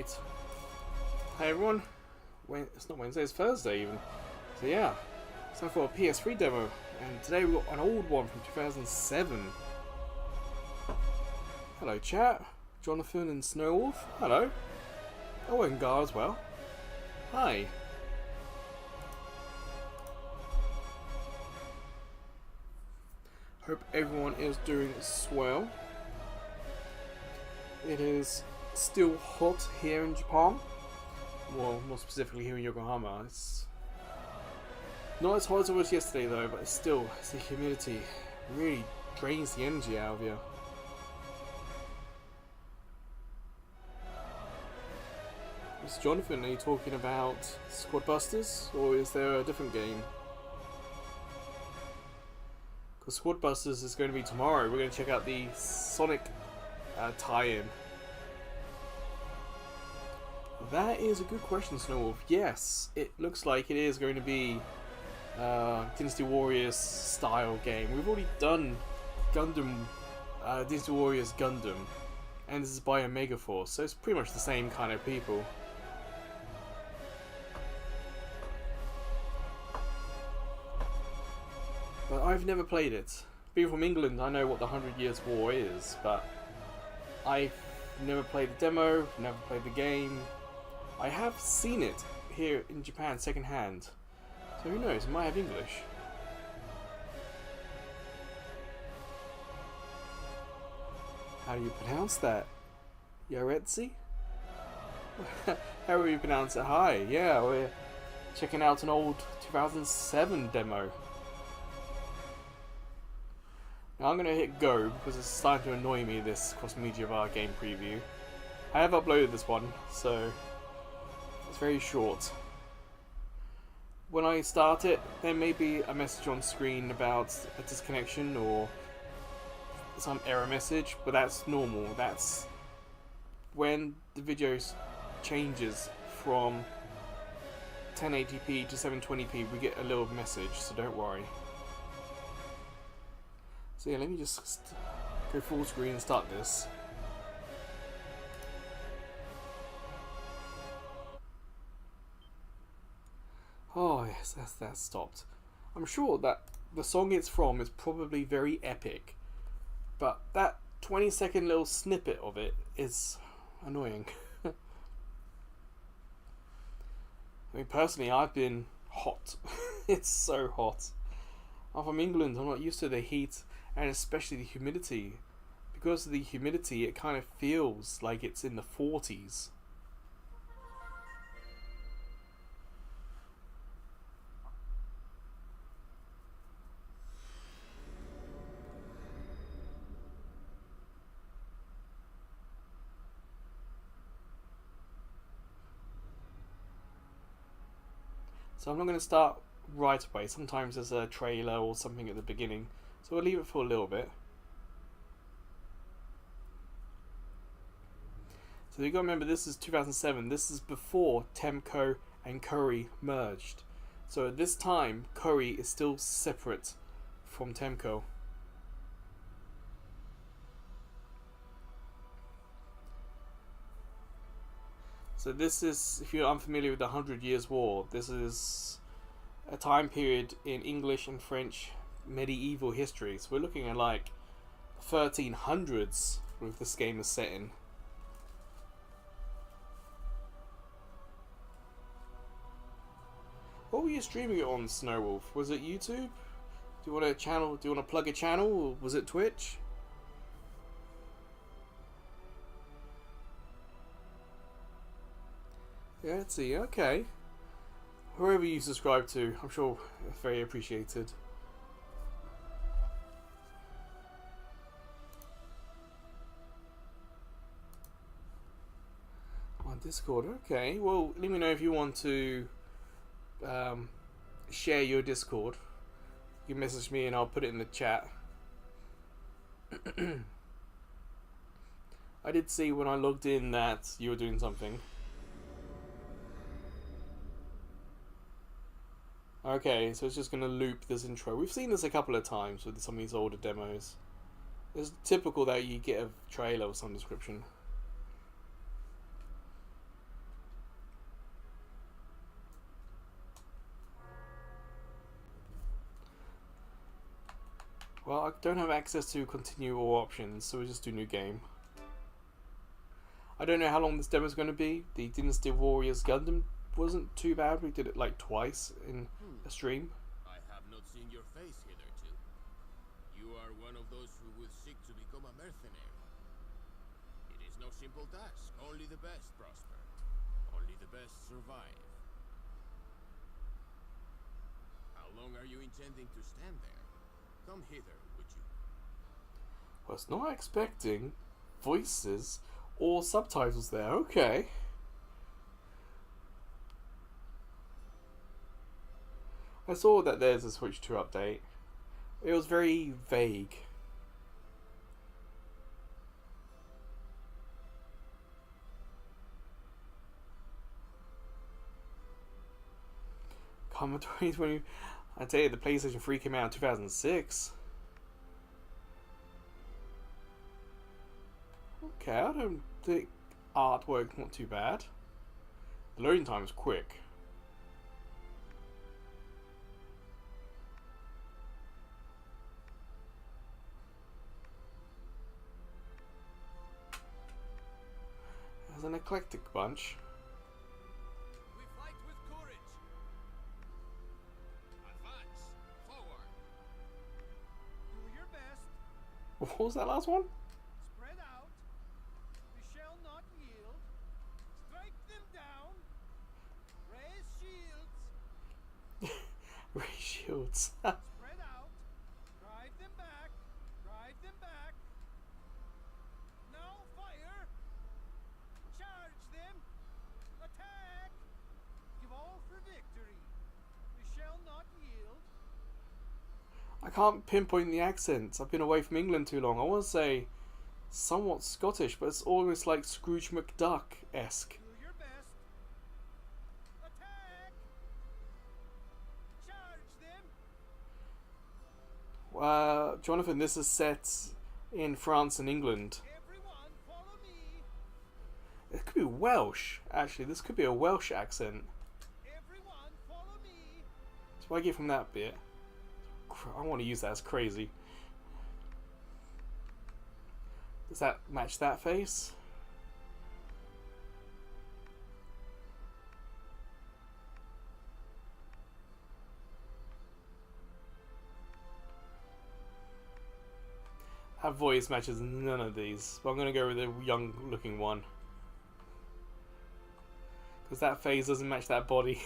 Right. Hey everyone. It's not Wednesday, it's Thursday even. So yeah, it's time for a PS3 demo. And today we've got an old one from 2007. Hello chat. Jonathan and Snowwolf. Hello. Oh, and Gar as well. Hi. Hope everyone is doing swell. It is still hot here in Japan. Well, more specifically here in Yokohama. It's not as hot as it was yesterday though, but it's the humidity really drains the energy out of you. Mr. Jonathan, are you talking about Squad Busters, or is there a different game? Because Squad Busters is going to be tomorrow. We're going to check out the Sonic tie-in. That is a good question, Snowwolf. Yes, it looks like it is going to be Dynasty Warriors style game. We've already done Gundam, Dynasty Warriors Gundam, and this is by Omega Force, so it's pretty much the same kind of people. But I've never played it. Being from England, I know what the 100 Years War is, but I've never played the demo, never played the game. I have seen it here in Japan secondhand, so who knows, it might have English. How do you pronounce that? Yaretsi? How do you pronounce it? Hi, yeah, we're checking out an old 2007 demo. Now I'm going to hit go because it's starting to annoy me, this cross-media VAR game preview. I have uploaded this one, so it's very short. When I start it, there may be a message on screen about a disconnection or some error message, but that's normal. That's when the video changes from 1080p to 720p, we get a little message, so don't worry. So yeah, let me just go full screen and start this. Oh yes, that stopped. I'm sure that the song it's from is probably very epic, but that 20-second little snippet of it is annoying. I mean, personally, I've been hot. It's so hot. I'm from England, I'm not used to the heat, and especially the humidity. Because of the humidity, it kind of feels like it's in the 40s. So I'm not going to start right away. Sometimes there's a trailer or something at the beginning. So we'll leave it for a little bit. So you got to remember, this is 2007. This is before Temco and Curry merged. So at this time, Curry is still separate from Temco. So this is, if you're unfamiliar with the 100 Years War, this is a time period in English and French medieval history. So we're looking at like 1300s with this game is set in. What were you streaming it on, Snowwolf? Was it YouTube? Do you want a channel? Do you want to plug a channel? Or was it Twitch? Yeah, let's see. Okay. Whoever you subscribe to, I'm sure it's very appreciated. On Discord, okay. Well, let me know if you want to share your Discord. You can message me and I'll put it in the chat. I did see when I logged in that you were doing something. Okay, so it's just going to loop this intro. We've seen this a couple of times with some of these older demos. It's typical that you get a trailer of some description. Well, I don't have access to continue or options, so we just do new game. I don't know how long this demo is going to be. The Dynasty Warriors Gundam wasn't too bad. We did it like twice in a stream. I have not seen your face hitherto. You are one of those who would seek to become a mercenary. It is no simple task. Only the best prosper. Only the best survive. How long are you intending to stand there? Come hither, would you? I was not expecting voices or subtitles there. Okay. I saw that there's a Switch 2 update. It was very vague. Commodore 2020. I tell you, the PlayStation 3 came out in 2006. Okay, I don't think artwork's not too bad. The loading time is quick. There's an eclectic bunch. We fight with courage. Advance, forward. Do your best. What was that last one? Spread out. We shall not yield. Strike them down. Raise shields. Ray Shields. Spread out. Drive them back. Drive them back. Now fire. Charge them. Attack. Give all for victory. We shall not yield. I can't pinpoint the accents. I've been away from England too long. I want to say somewhat Scottish, but it's almost like Scrooge McDuck-esque. Do your best. Attack. Charge them. Jonathan, this is set in France and England. Everyone follow me. It could be Welsh. Actually, this could be a Welsh accent. Everyone follow me. So I get from that bit. I want to use that as crazy. Does that match that face? That voice matches none of these, but I'm going to go with the young looking one. Because that face doesn't match that body.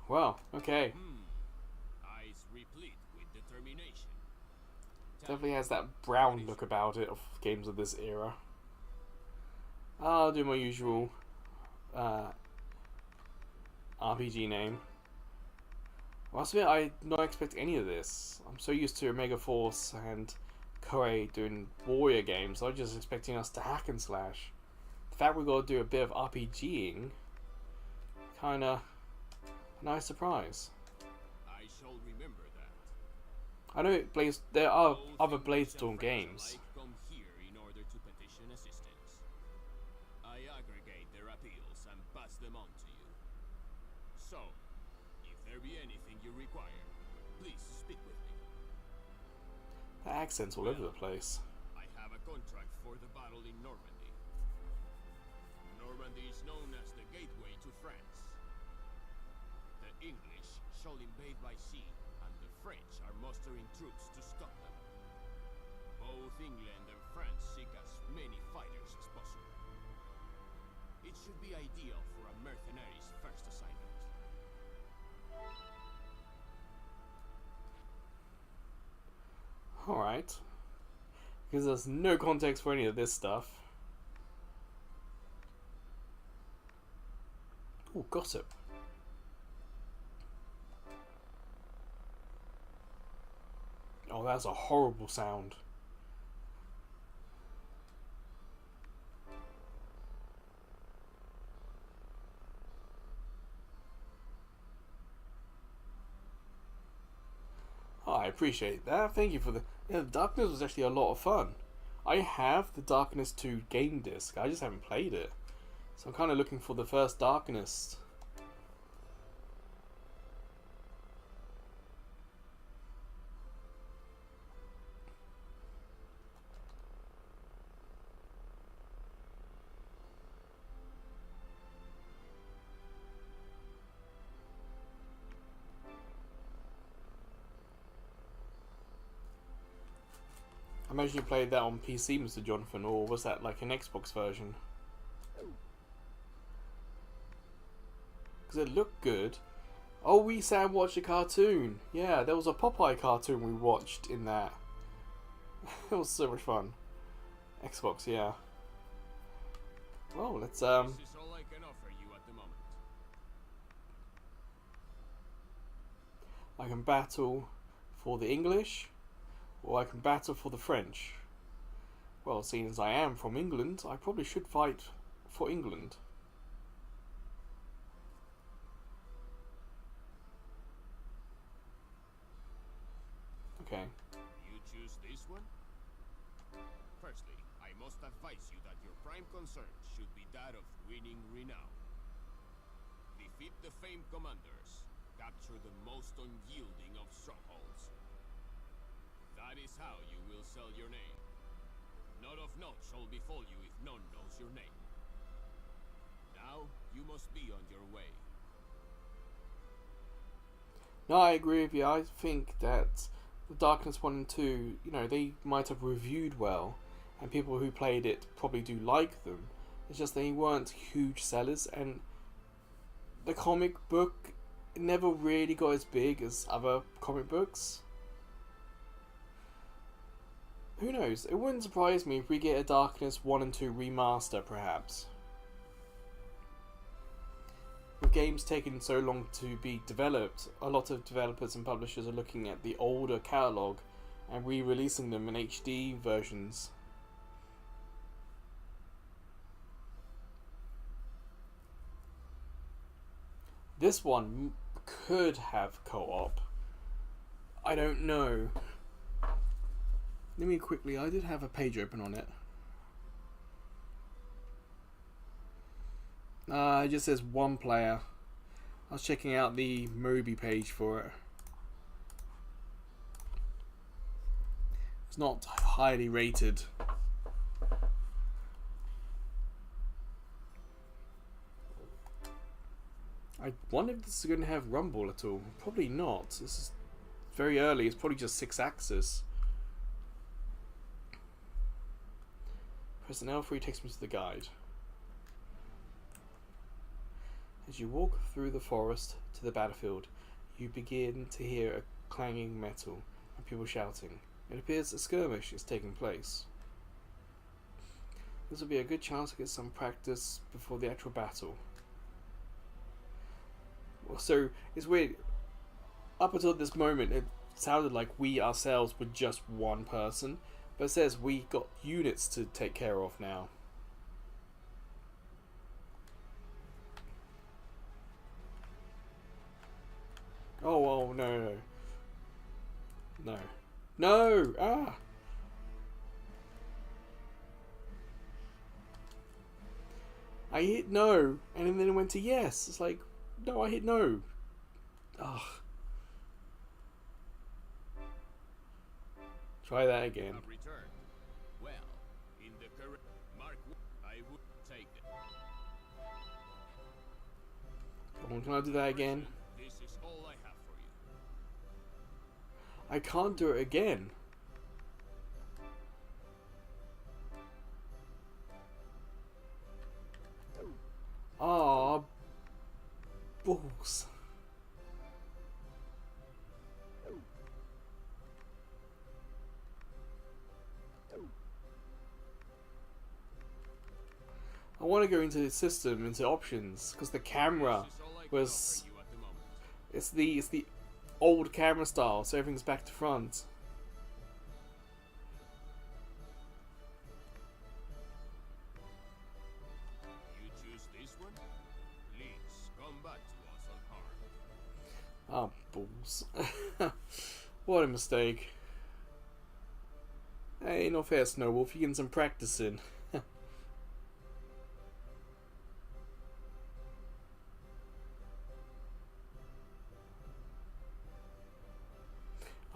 Well, okay. Eyes replete with determination. Definitely has that brown look about it of games of this era. I'll do my usual RPG name. I must admit, I not expect any of this. I'm so used to Omega Force and Koei doing warrior games. I was just expecting us to hack and slash. The fact we got to do a bit of RPGing, kinda a nice surprise. I shall remember that. I know there are other Bladestorm games. Come here in order to petition assistance. I aggregate their appeals and pass them on to you. So, if there be anything you require, please speak with me. The accent's all over the place. I have a contract for the battle in Normandy. Normandy is known as the gateway to France. The English shall invade by sea, and the French are mustering troops to stop them. Both England and France seek as many fighters as possible. It should be ideal for a mercenary's first assignment. Alright. Because there's no context for any of this stuff. Ooh, gossip. Oh, that's a horrible sound. Oh, I appreciate that. Thank you for the... Yeah, the darkness was actually a lot of fun. I have the Darkness 2 game disc, I just haven't played it. So I'm kind of looking for the first Darkness. I imagine you played that on PC, Mr. Jonathan, or was that like an Xbox version? Because it looked good. Oh, we sat and watched a cartoon. Yeah, there was a Popeye cartoon we watched in that. It was so much fun. Xbox, yeah. Well, let's This is all I can offer you at the moment. I can battle for the English, or I can battle for the French. Well, seeing as I am from England, I probably should fight for England. Okay. You choose this one? Firstly, I must advise you that your prime concern should be that of winning renown. Defeat the famed commanders. Capture the most unyielding of strongholds. That is how you will sell your name. Not of note shall befall you if none knows your name. Now, you must be on your way. No, I agree with you. I think that the Darkness 1 and 2, you know, they might have reviewed well, and people who played it probably do like them. It's just they weren't huge sellers, and the comic book never really got as big as other comic books. Who knows? It wouldn't surprise me if we get a Darkness 1 and 2 remaster, perhaps. With games taking so long to be developed, a lot of developers and publishers are looking at the older catalogue and re-releasing them in HD versions. This one could have co-op. I don't know. Let me quickly, I did have a page open on it. It just says one player. I was checking out the Moby page for it. It's not highly rated. I wonder if this is going to have rumble at all. Probably not. This is very early. It's probably just 6-axis. Press L3 takes me to the guide. As you walk through the forest to the battlefield, you begin to hear a clanging metal and people shouting. It appears a skirmish is taking place. This will be a good chance to get some practice before the actual battle. So, it's weird. Up until this moment, it sounded like we ourselves were just one person, but it says we got units to take care of now. Oh, no. No. No! Ah! I hit no, and then it went to yes. It's like, no, I hit no. Ugh. Try that again. Have returned. Well, in the current Mark, I would take them. Come on, can I do that again? This is all I have for you. I can't do it again. Ah, balls. I want to go into the system, into options, because the camera This is all I can was, offer you at the moment. it's the old camera style, so everything's back to front. You choose this one? Please come back to us unharmed. Ah, balls. What a mistake. Hey, not fair, Snowwolf. You getting some practice in.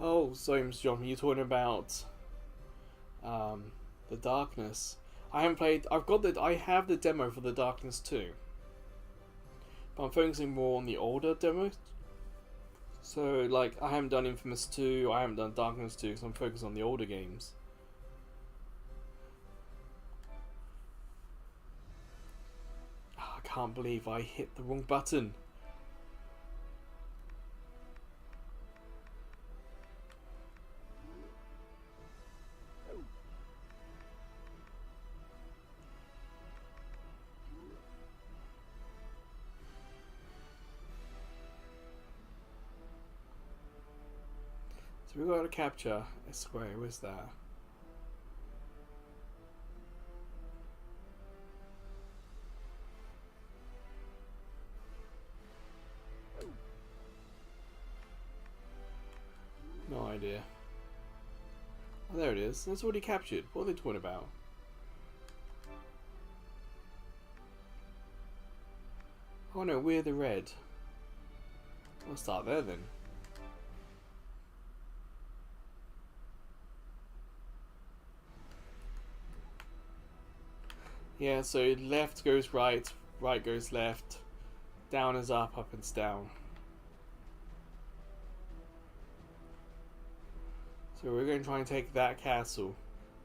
Oh, sorry, Mr. John. You're talking about the Darkness. I haven't played. I have the demo for the Darkness 2, but I'm focusing more on the older demos. So, like, I haven't done Infamous 2. I haven't done Darkness 2 because I'm focused on the older games. Oh, I can't believe I hit the wrong button. So we got to capture a square. Where's that? No idea. Oh, there it is. That's already captured. What are they talking about? Oh no, we're the red. I'll start there then. Yeah, so left goes right, right goes left, down is up, up is down. So we're going to try and take that castle.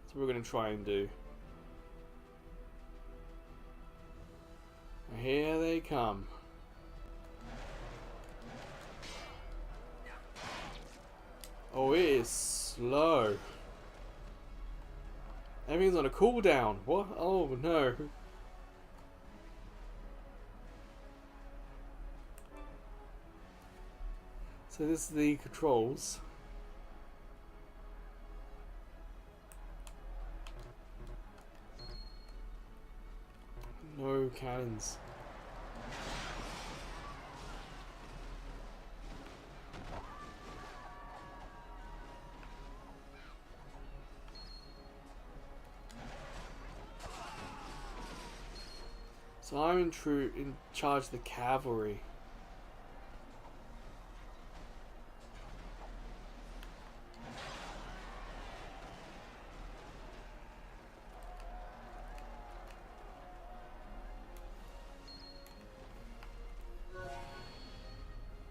That's what we're going to try and do. Here they come. Oh, it is slow. Everything's on a cooldown. What? Oh no. So this is the controls. No cannons. So I'm in charge of the cavalry.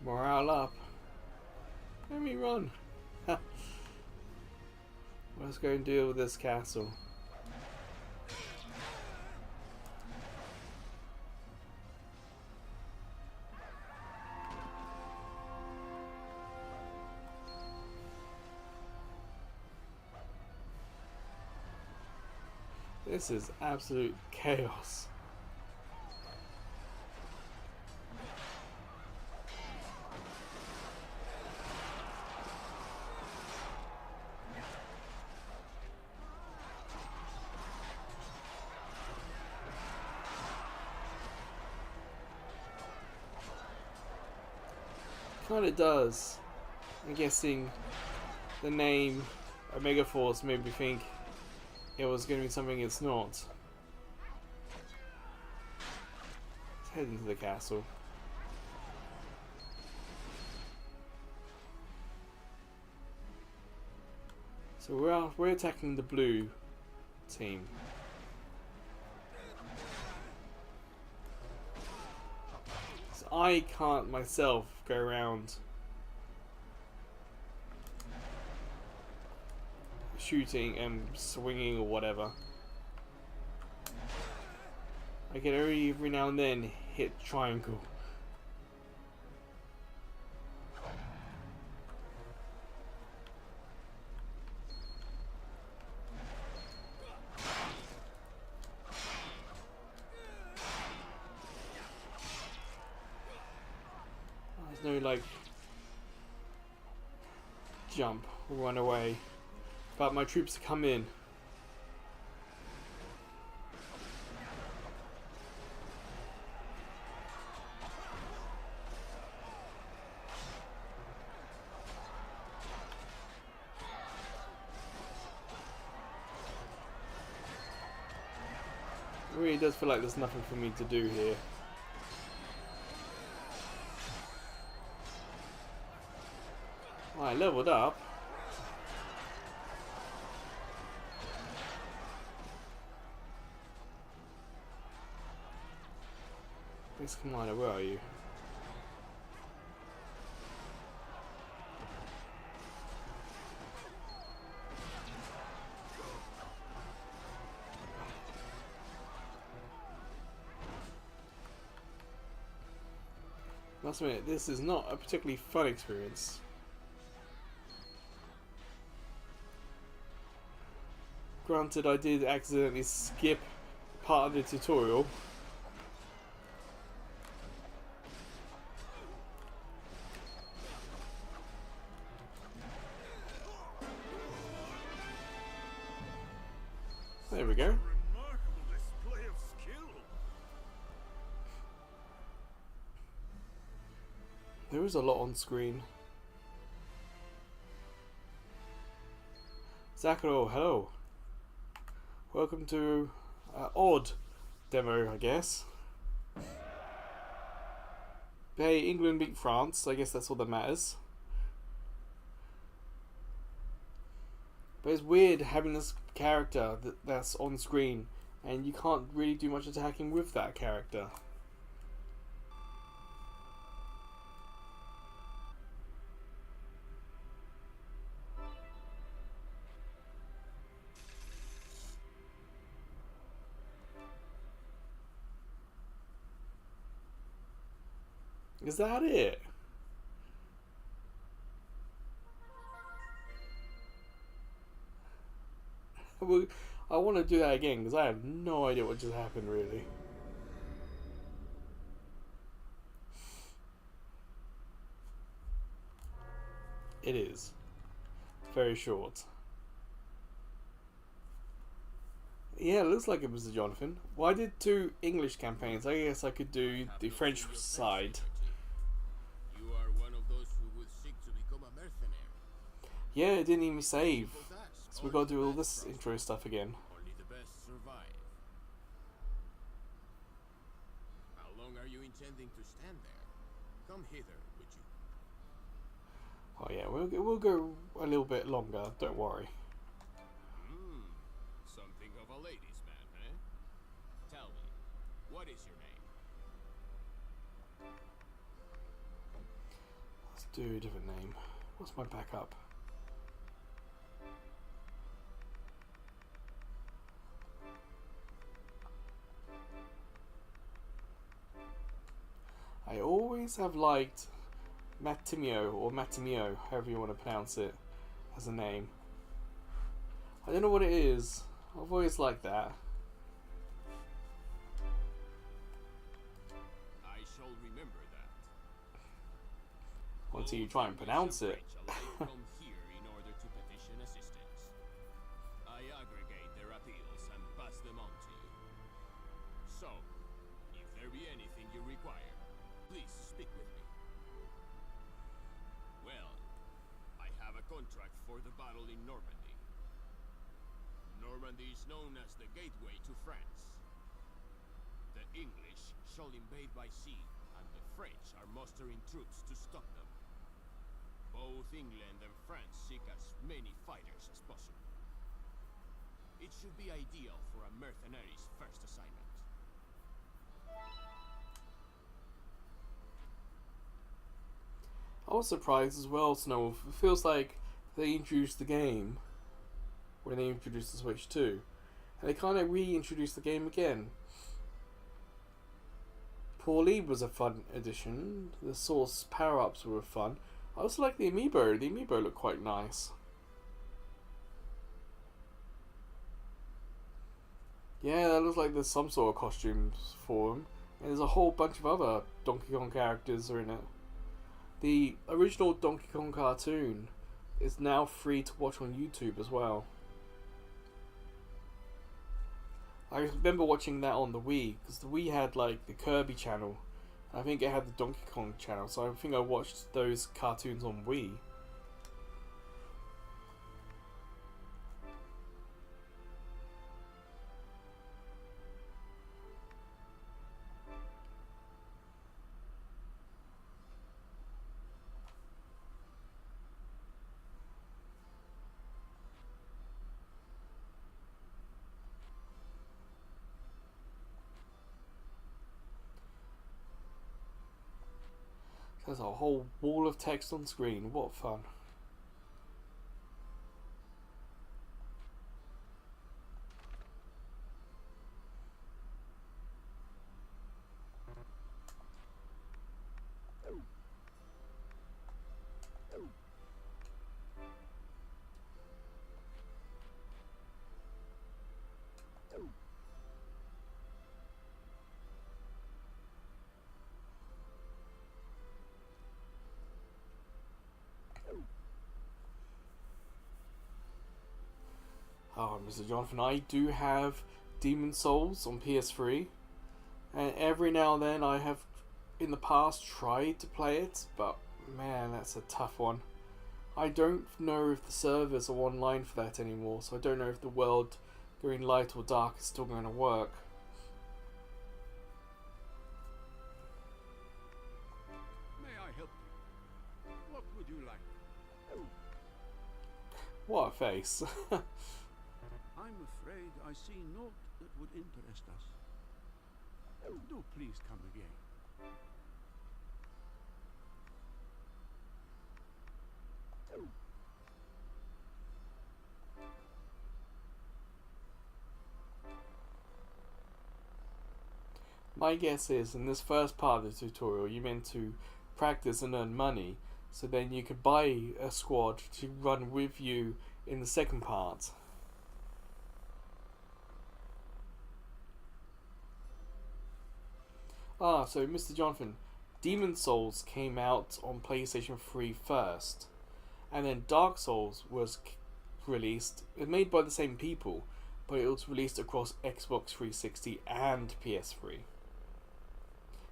Morale up. Let me run. Let's go and deal with this castle. This is absolute chaos. Kinda does. I'm guessing the name Omega Force made me think it was going to be something it's not. Let's head into the castle. So we're attacking the blue team. So I can't myself go around shooting and swinging or whatever. I can only every now and then hit triangle. There's no like jump or run away. But my troops come in. really does feel like there's nothing for me to do here. I leveled up. Miss Commander, where are you? Must admit, this is not a particularly fun experience. Granted, I did accidentally skip part of the tutorial. There we go. Remarkable display of skill. There is a lot on screen. Zakaro, hello. Welcome to odd demo, I guess. Hey, England beat France. I guess that's all that matters. But it's weird having this character that's on screen and you can't really do much attacking with that character. Is that it? I want to do that again because I have no idea what just happened really. It is very short. Yeah, it looks like it was the Jonathan. Well, I did 2 English campaigns. I guess I could do the French side. You are one of those who would seek to become a mercenary. Yeah, it didn't even save. People ask, So we got to do all this intro stuff again. only the best survive. How long are you intending to stand there? Come hither, would you? Oh yeah, we'll go a little bit longer. Don't worry. Something of a ladies' man, eh? Tell me, what is your name? Let's do a different name. What's my backup? I always have liked Matimio or Matimio, however you want to pronounce it, as a name. I don't know what it is. I've always liked that. I shall remember that. Until you try and pronounce it. Come here in order to petition assistance. I aggregate their appeals and pass them on to you. So, if there be anything you require, please speak with me. Well, I have a contract for the battle in Normandy. Normandy is known as the gateway to France. The English shall invade by sea, and the French are mustering troops to stop them. Both England and France seek as many fighters as possible. It should be ideal for a mercenary's first assignment. I was surprised as well, Snow. It feels like they introduced the game when they introduced the Switch 2. And they kind of reintroduced the game again. Pauline was a fun addition. The Source power-ups were fun. I also like the amiibo. The amiibo looked quite nice. Yeah, that looks like there's some sort of costumes for them. And there's a whole bunch of other Donkey Kong characters are in it. The original Donkey Kong cartoon is now free to watch on YouTube as well. I remember watching that on the Wii, because the Wii had like the Kirby channel. I think it had the Donkey Kong channel, so I think I watched those cartoons on Wii. There's a whole wall of text on screen. What fun. Oh, Mr. Jonathan, I do have Demon Souls on PS3, and every now and then I have, in the past, tried to play it, but man, that's a tough one. I don't know if the servers are online for that anymore, so I don't know if the world going light or dark is still going to work. May I help you? What would you like? What a face. I'm afraid I see naught that would interest us. Do please come again. My guess is, in this first part of the tutorial, you meant to practice and earn money, so then you could buy a squad to run with you in the second part. Ah, so Mr. Jonathan, Demon Souls came out on PlayStation 3 first, and then Dark Souls was released. It was made by the same people, but it was released across Xbox 360 and PS3.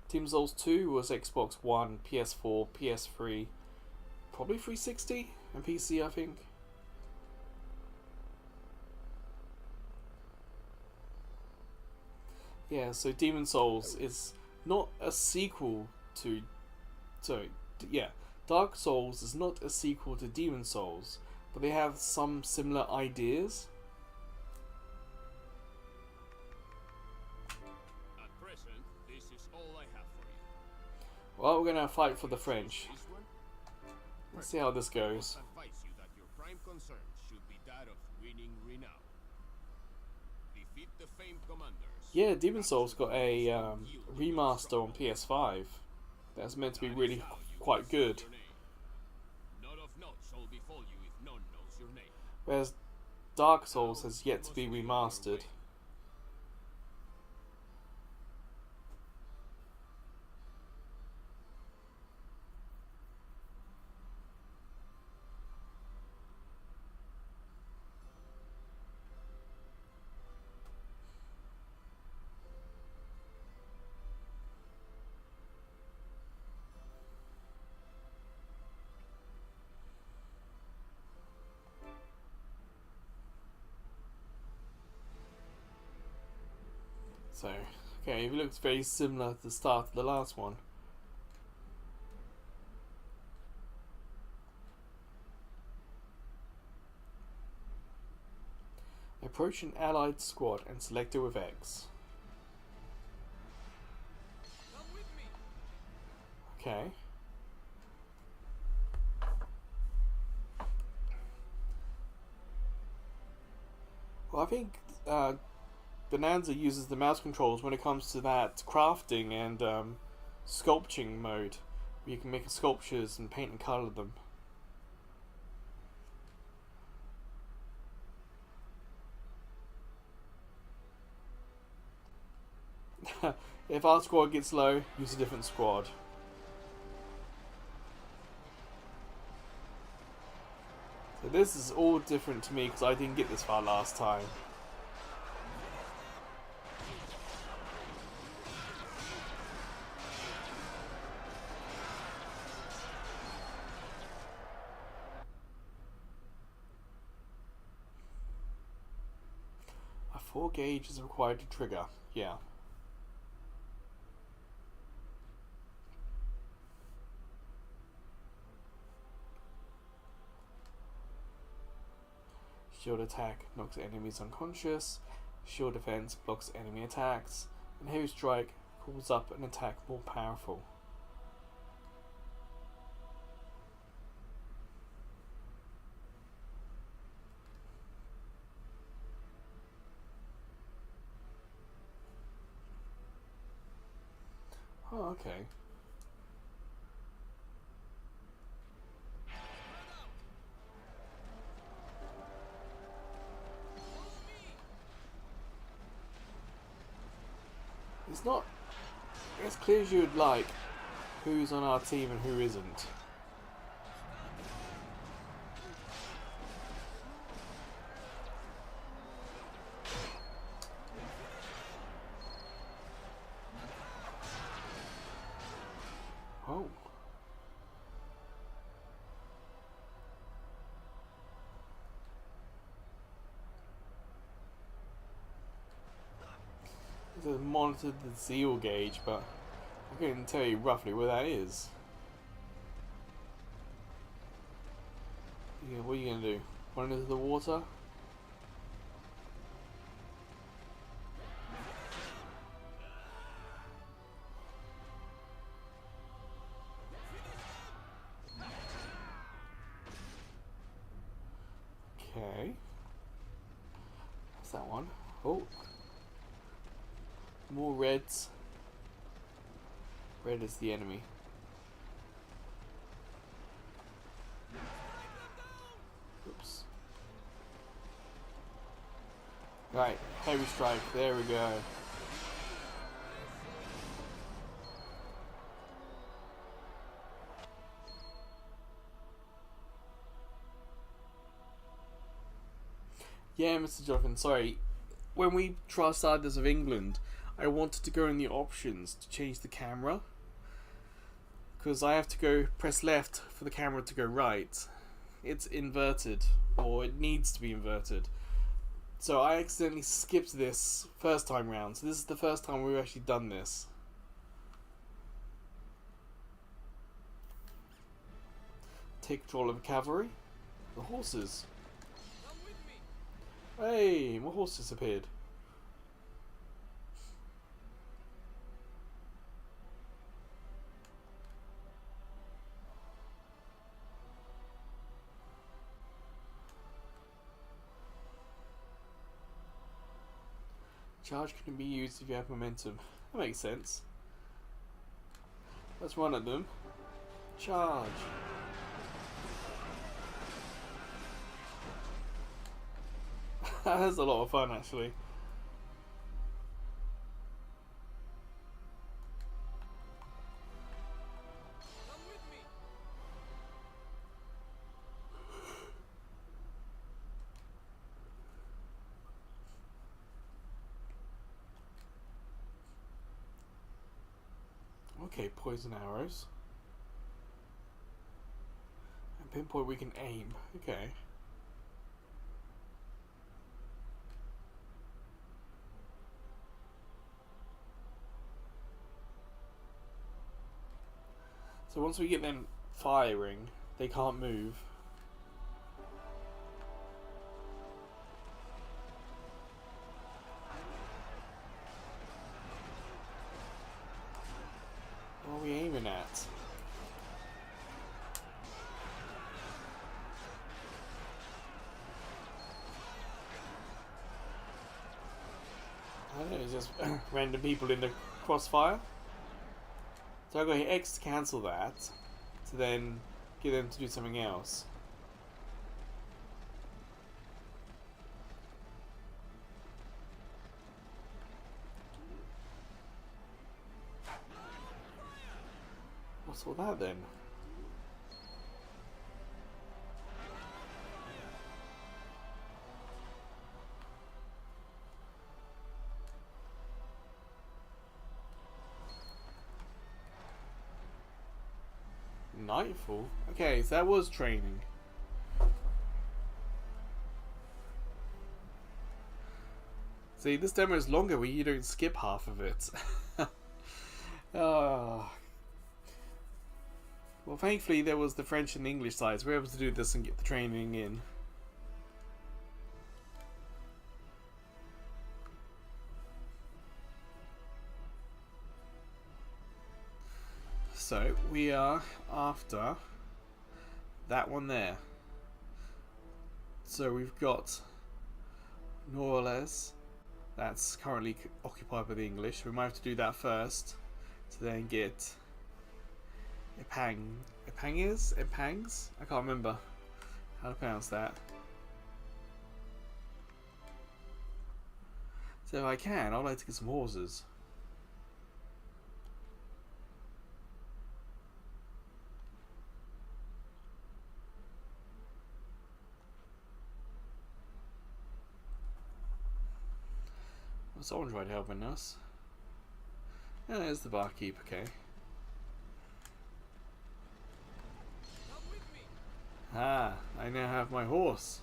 Demon Souls 2 was Xbox One, PS4, PS3, probably 360 and PC, I think. Yeah, so Demon Souls is not a sequel to... Dark Souls is not a sequel to Demon Souls, but they have some similar ideas. At present, this is all I have for you. Well, we're gonna fight for the French. This one? Let's see how this goes. I advise you that your prime concern should be that of winning renown. Defeat the famed commanders. Yeah, Demon Souls got a remaster on PS5. That's meant to be really quite good. Not of note shall befall you if none knows your name. Whereas Dark Souls has yet to be remastered. So, okay, it looks very similar to the start of the last one. Approach an allied squad and select it with X. Come with me. Okay. Well, I think Bonanza uses the mouse controls when it comes to that crafting and sculpting mode, where you can make sculptures and paint and color them. If our squad gets low, use a different squad. So this is all different to me because I didn't get this far last time. A 4 gauge is required to trigger, yeah. Shield attack knocks enemies unconscious, shield defense blocks enemy attacks, and heavy strike calls up an attack more powerful. Oh, okay. It's not as clear as you would like who's on our team and who isn't. Oh. It says monitored the zeal gauge, but I couldn't tell you roughly where that is. Yeah, what are you gonna do? Run into the water? Okay. What's that one? Oh. More reds. Red is the enemy. Oops. Right, heavy strike, there we go. Yeah, Mr. Jonathan, sorry. When we started this of England, I wanted to go in the options to change the camera. Because I have to go press left for the camera to go right. It's inverted, or it needs to be inverted. So I accidentally skipped this first time round. So this is the first time we've actually done this. Take control of the cavalry. The horses. Hey, more horses appeared. Charge can be used if you have momentum. That makes sense. Let's run at them. Charge. That's a lot of fun, actually. Okay, poison arrows. And pinpoint we can aim. Okay. So once we get them firing, they can't move. What are we aiming at? I don't know, it's just random people in the crossfire. So I've got to hit X to cancel that, to then get them to do something else. What's all that then? Nightfall? Okay, so that was training. See, this demo is longer where you don't skip half of it. Oh. Well, thankfully there was the French and English sides. We were able to do this and get the training in. So, we are after that one there. So we've got Norles. That's currently occupied by the English. We might have to do that first. to then get Epangs? I can't remember how to pronounce that. So if I can, I'd like to get some horses. Well, someone tried helping us. Oh, there's the barkeep, okay. Come with me. Ah, I now have my horse.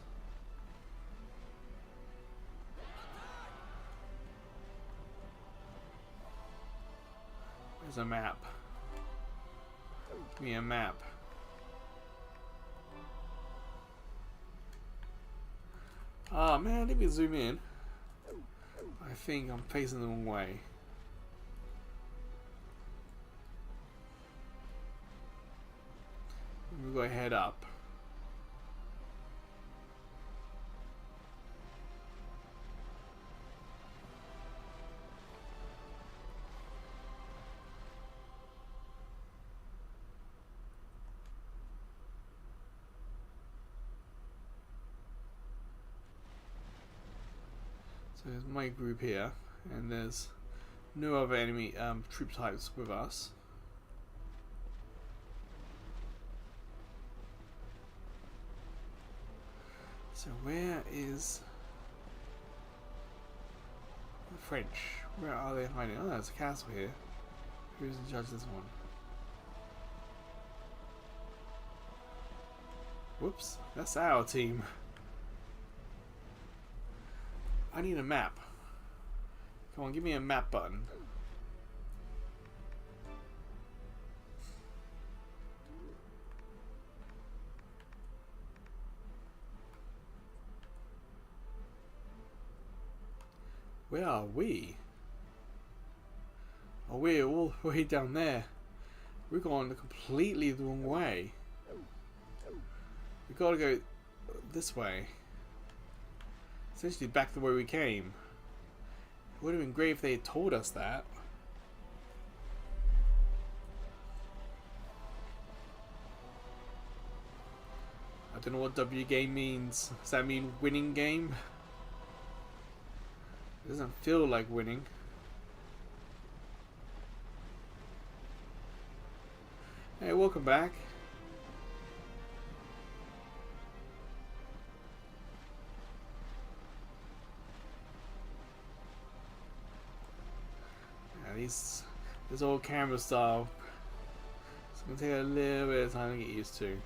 Where's a map? Give me a map. Ah man, let me zoom in. I think I'm facing the wrong way. We've got to head up. So there's my group here, and there's no other enemy troop types with us. So where is the French? Where are they hiding? Oh, there's a castle here. Who's in charge of this one? Whoops, that's our team. I need a map. Come on, give me a map button. Where are we? Oh, we're all the way down there. We're going completely the wrong way. We gotta go this way. Essentially back to where we came. It would have been great if they had told us that. I don't know what W game means. Does that mean winning game? It doesn't feel like winning. Hey, welcome back. This old camera style, it's going to take a little bit of time to get used to.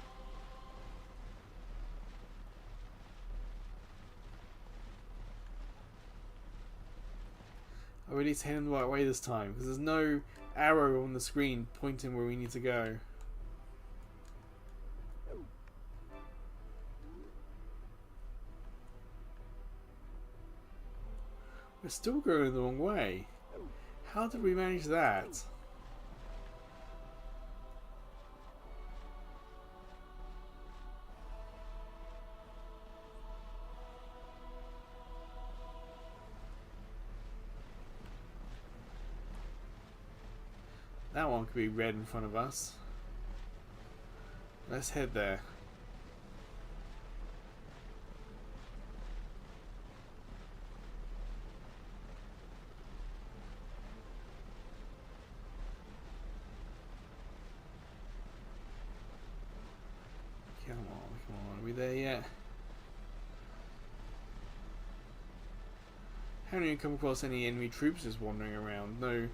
Are we at least heading the right way this time? Because there's no arrow on the screen pointing where we need to go. We're still going the wrong way. How did we manage that? That one could be red in front of us. Let's head there. Come on, are we there yet? Haven't even come across any enemy troops just wandering around. No,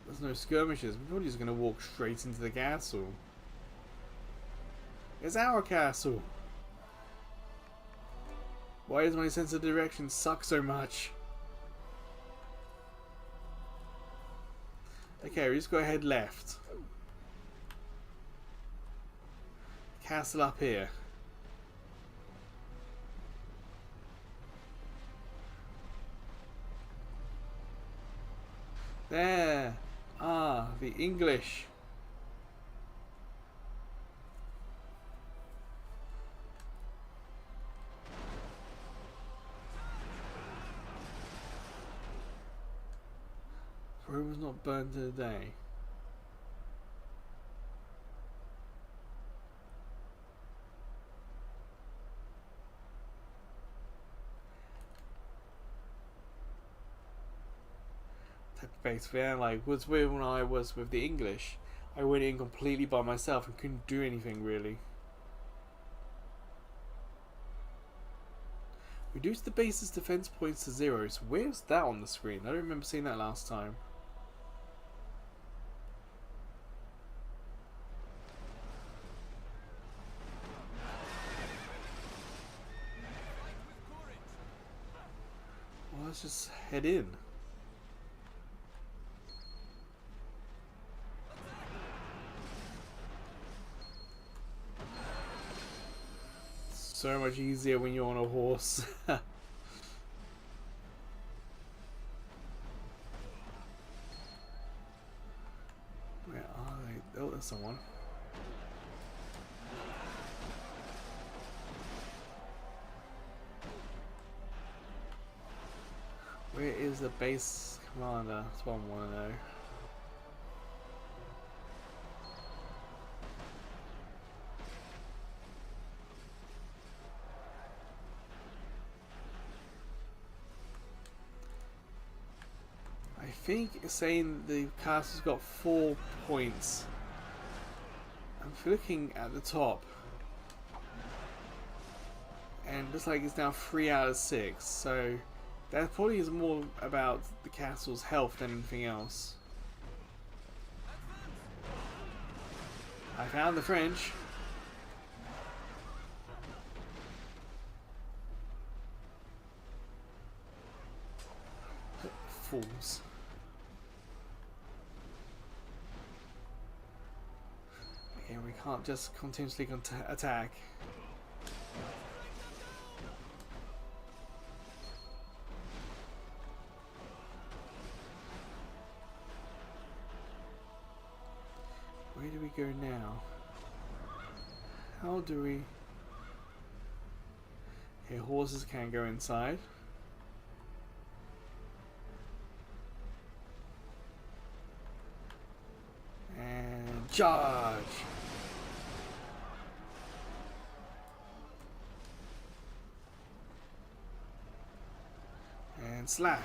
there's no skirmishes. We're probably just going to walk straight into the castle. It's our castle! Why does my sense of direction suck so much? Okay, we just go ahead left. Castle up here. There! Ah, the English. Rome was not burned to the day. basically. And like was when I was with the English, I went in completely by myself and couldn't do anything really. Reduce the base's defense points to 0. So where's that on the screen? I don't remember seeing that last time. Well, let's just head in. So much easier when you're on a horse. Where are they? Oh, there's someone. Where is the base commander? That's what I want to know. I think it's saying the castle's got 4 points. I'm looking at the top, and it looks like it's now 3 out of 6. So that probably is more about the castle's health than anything else. I found the French. Fools. Okay, we can't just continuously attack. Where do we go now? How do we... Okay, horses can go inside. And charge! And slash!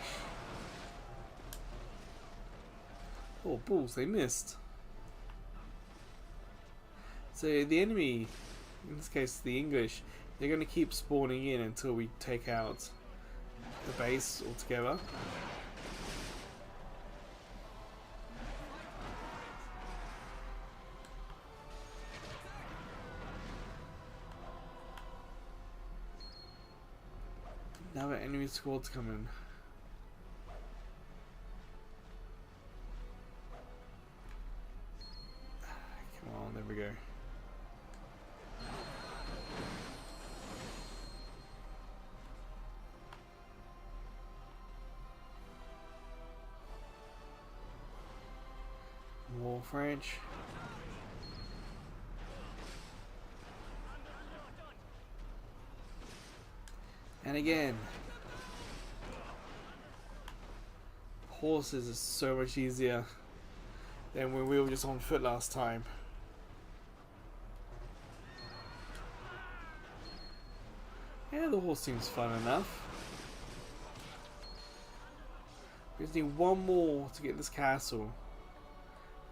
Oh, balls, they missed. So the enemy, in this case the English, they're going to keep spawning in until we take out the base altogether. Now the enemy squad's coming. Come on, there we go. More French. And again. Horses is so much easier than when we were just on foot last time. Yeah, the horse seems fun enough. We just need one more to get this castle.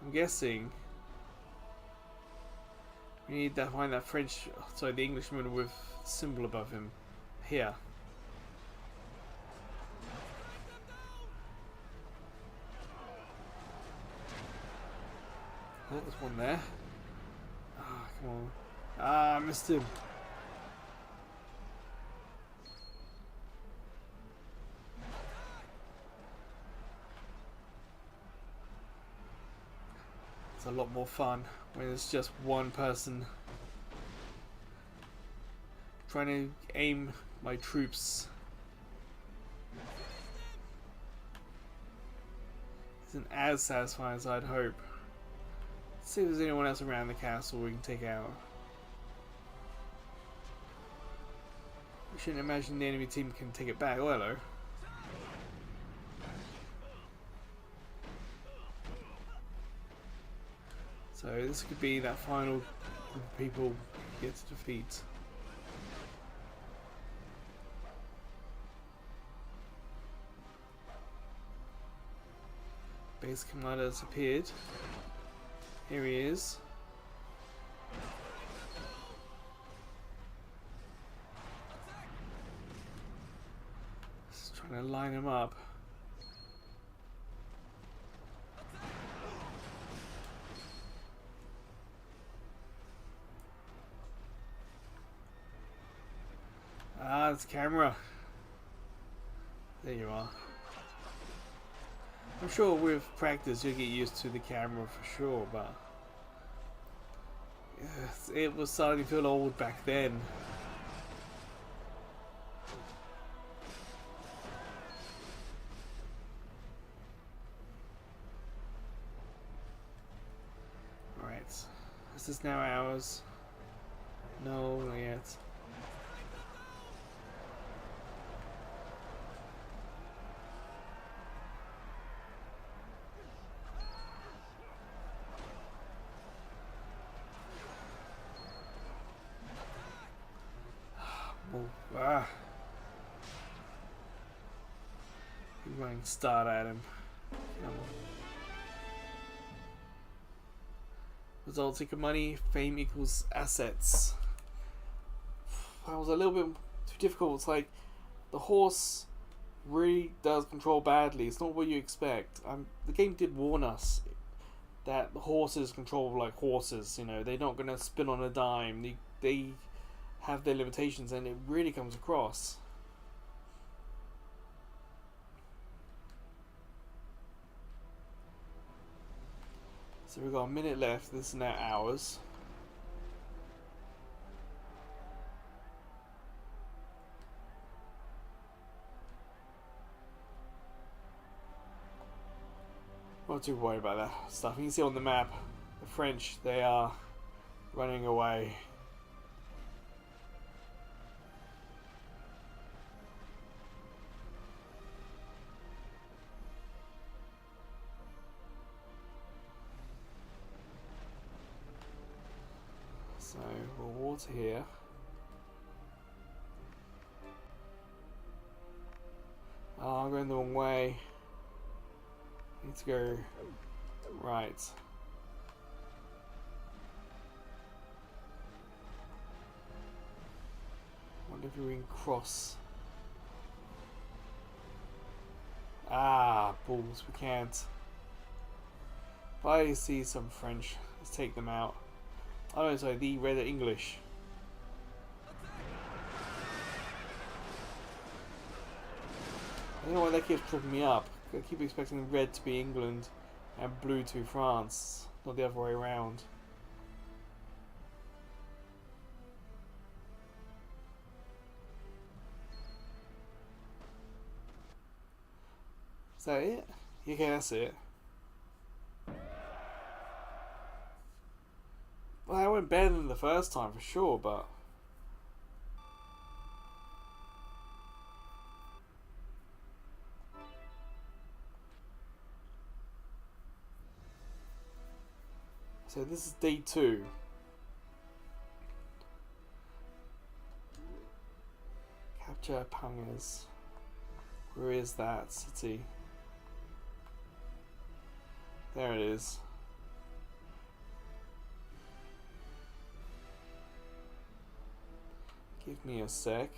I'm guessing we need to find that French, sorry, the Englishman with the symbol above him. Here. Oh, there's one there. Ah, come on. Ah, I missed him. It's a lot more fun when it's just one person trying to aim my troops. Isn't as satisfying as I'd hope. Let's see if there's anyone else around the castle we can take out. We shouldn't imagine the enemy team can take it back. Oh, hello. So this could be that final group of people you get to defeat. Base commander has appeared. Here he is. Just trying to line him up. Ah, it's camera. There you are. I'm sure with practice you'll get used to the camera for sure, but yes, it was starting to feel old back then. Alright, this is now ours. No, not yet. Ah. Keep running start at him. Come on. Results equal money, fame equals assets. That was a little bit too difficult. It's like the horse really does control badly. It's not what you expect. The game did warn us that the horses control like horses. You know, they're not going to spin on a dime. They have their limitations, and it really comes across. So we've got a minute left. This is now ours. Not too worried about that stuff. You can see on the map, the French, they are running away. So we'll water here. Oh, I'm going the wrong way. I need to go right. I wonder if we can cross. Ah, balls, we can't. But I see some French. Let's take them out. Oh no, sorry, the red are English. I don't know why that keeps tripping me up. I keep expecting red to be England and blue to be France, not the other way around. Is that it? Okay, that's it. Well, that went better than the first time for sure, but so this is day 2. Capture Pangas. Where is that city? There it is. Give me a sec.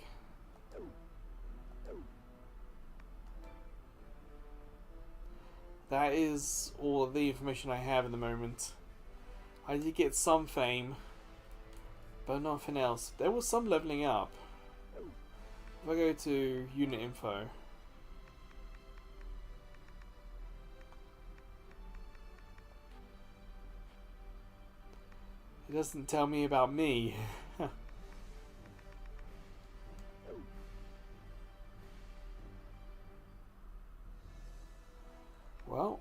That is all the information I have at the moment. I did get some fame, but nothing else. There was some leveling up. If I go to unit info, it doesn't tell me about me. Well,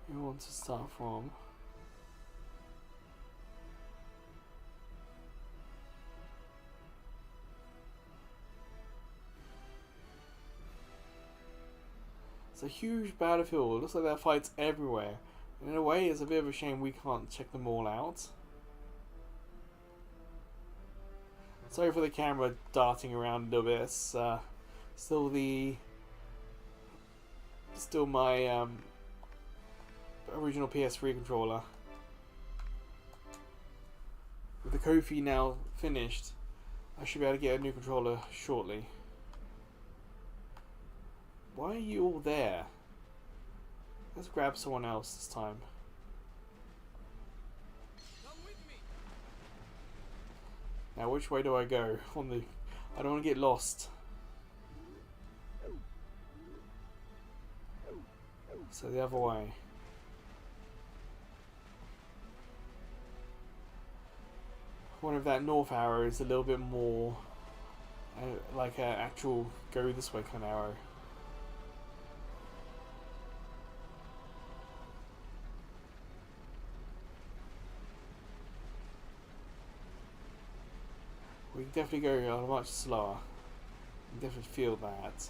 we want to start from it's a huge battlefield. It looks like there are fights everywhere. And in a way, it's a bit of a shame we can't check them all out. Sorry for the camera darting around a little bit. It's still my original PS3 controller. With the Kofi now finished, I should be able to get a new controller shortly. Why are you all there? Let's grab someone else this time. Come with me. Now, which way do I go? I don't want to get lost. So the other way. I wonder if that north arrow is a little bit more like an actual go this way kind of arrow. We can definitely go a lot much slower. You can definitely feel that.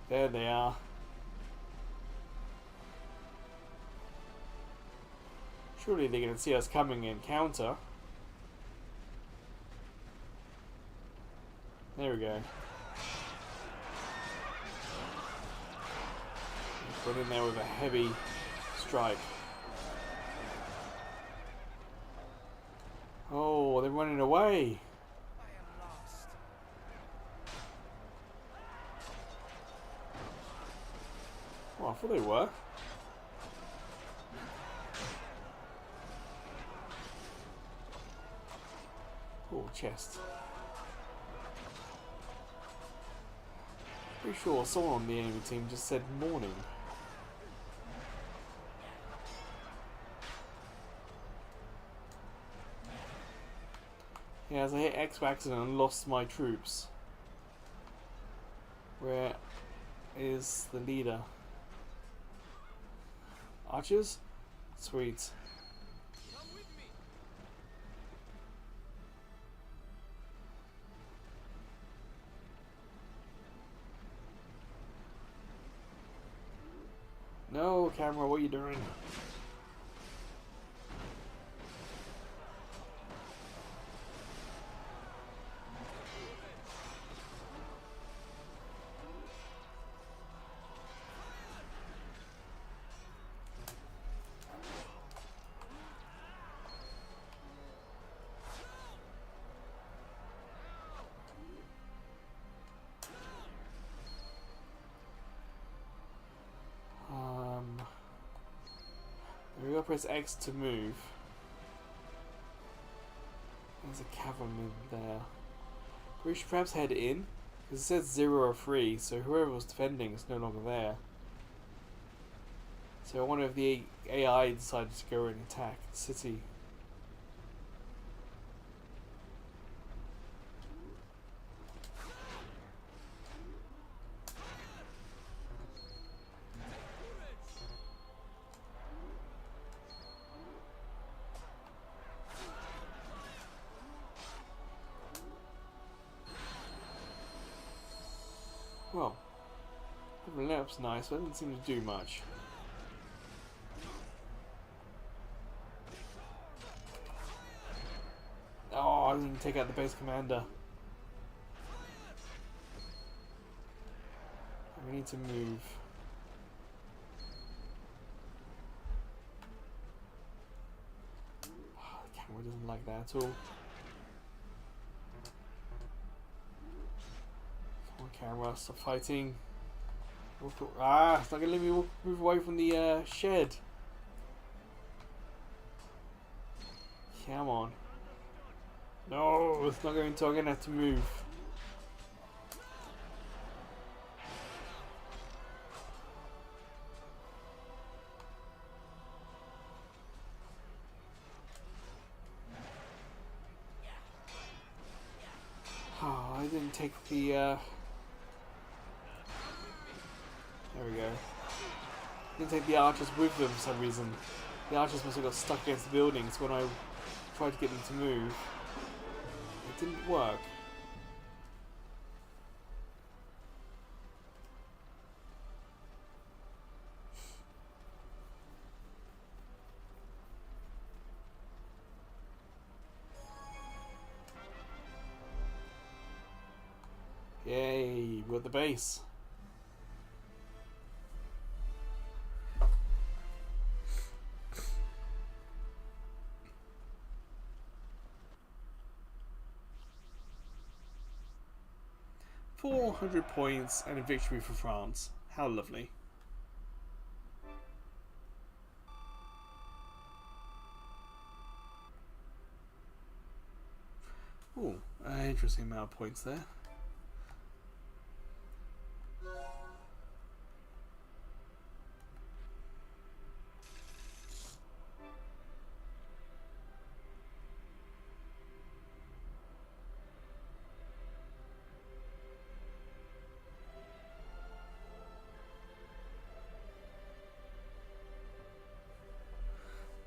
There they are. Surely they're going to see us coming and counter. There we go. Put in there with a heavy strike. Oh, they're running away. I am lost. Oh, I thought they were. Oh, chest. Pretty sure someone on the enemy team just said morning. Yeah, as I hit X by accident and lost my troops. Where is the leader? Archers? Sweet. Come with me. No, camera, what are you doing? We gotta press X to move. There's a cavalryman there. We should perhaps head in, because it says 0 or 3, so whoever was defending is no longer there. So I wonder if the AI decided to go and attack the city. Well, everything else nice, but it didn't seem to do much. Oh, I didn't even take out the base commander. We need to move. Oh, the camera doesn't like that at all. Come on, camera, stop fighting. Ah, it's not gonna let me move away from the shed. Come on. No, it's not going to. I'm gonna have to move. Oh, I didn't take the. There we go. Didn't take the archers with them for some reason. The archers must have got stuck against the buildings when I tried to get them to move. It didn't work. the base. £400 and a victory for France. How lovely. Ooh, interesting amount of points there.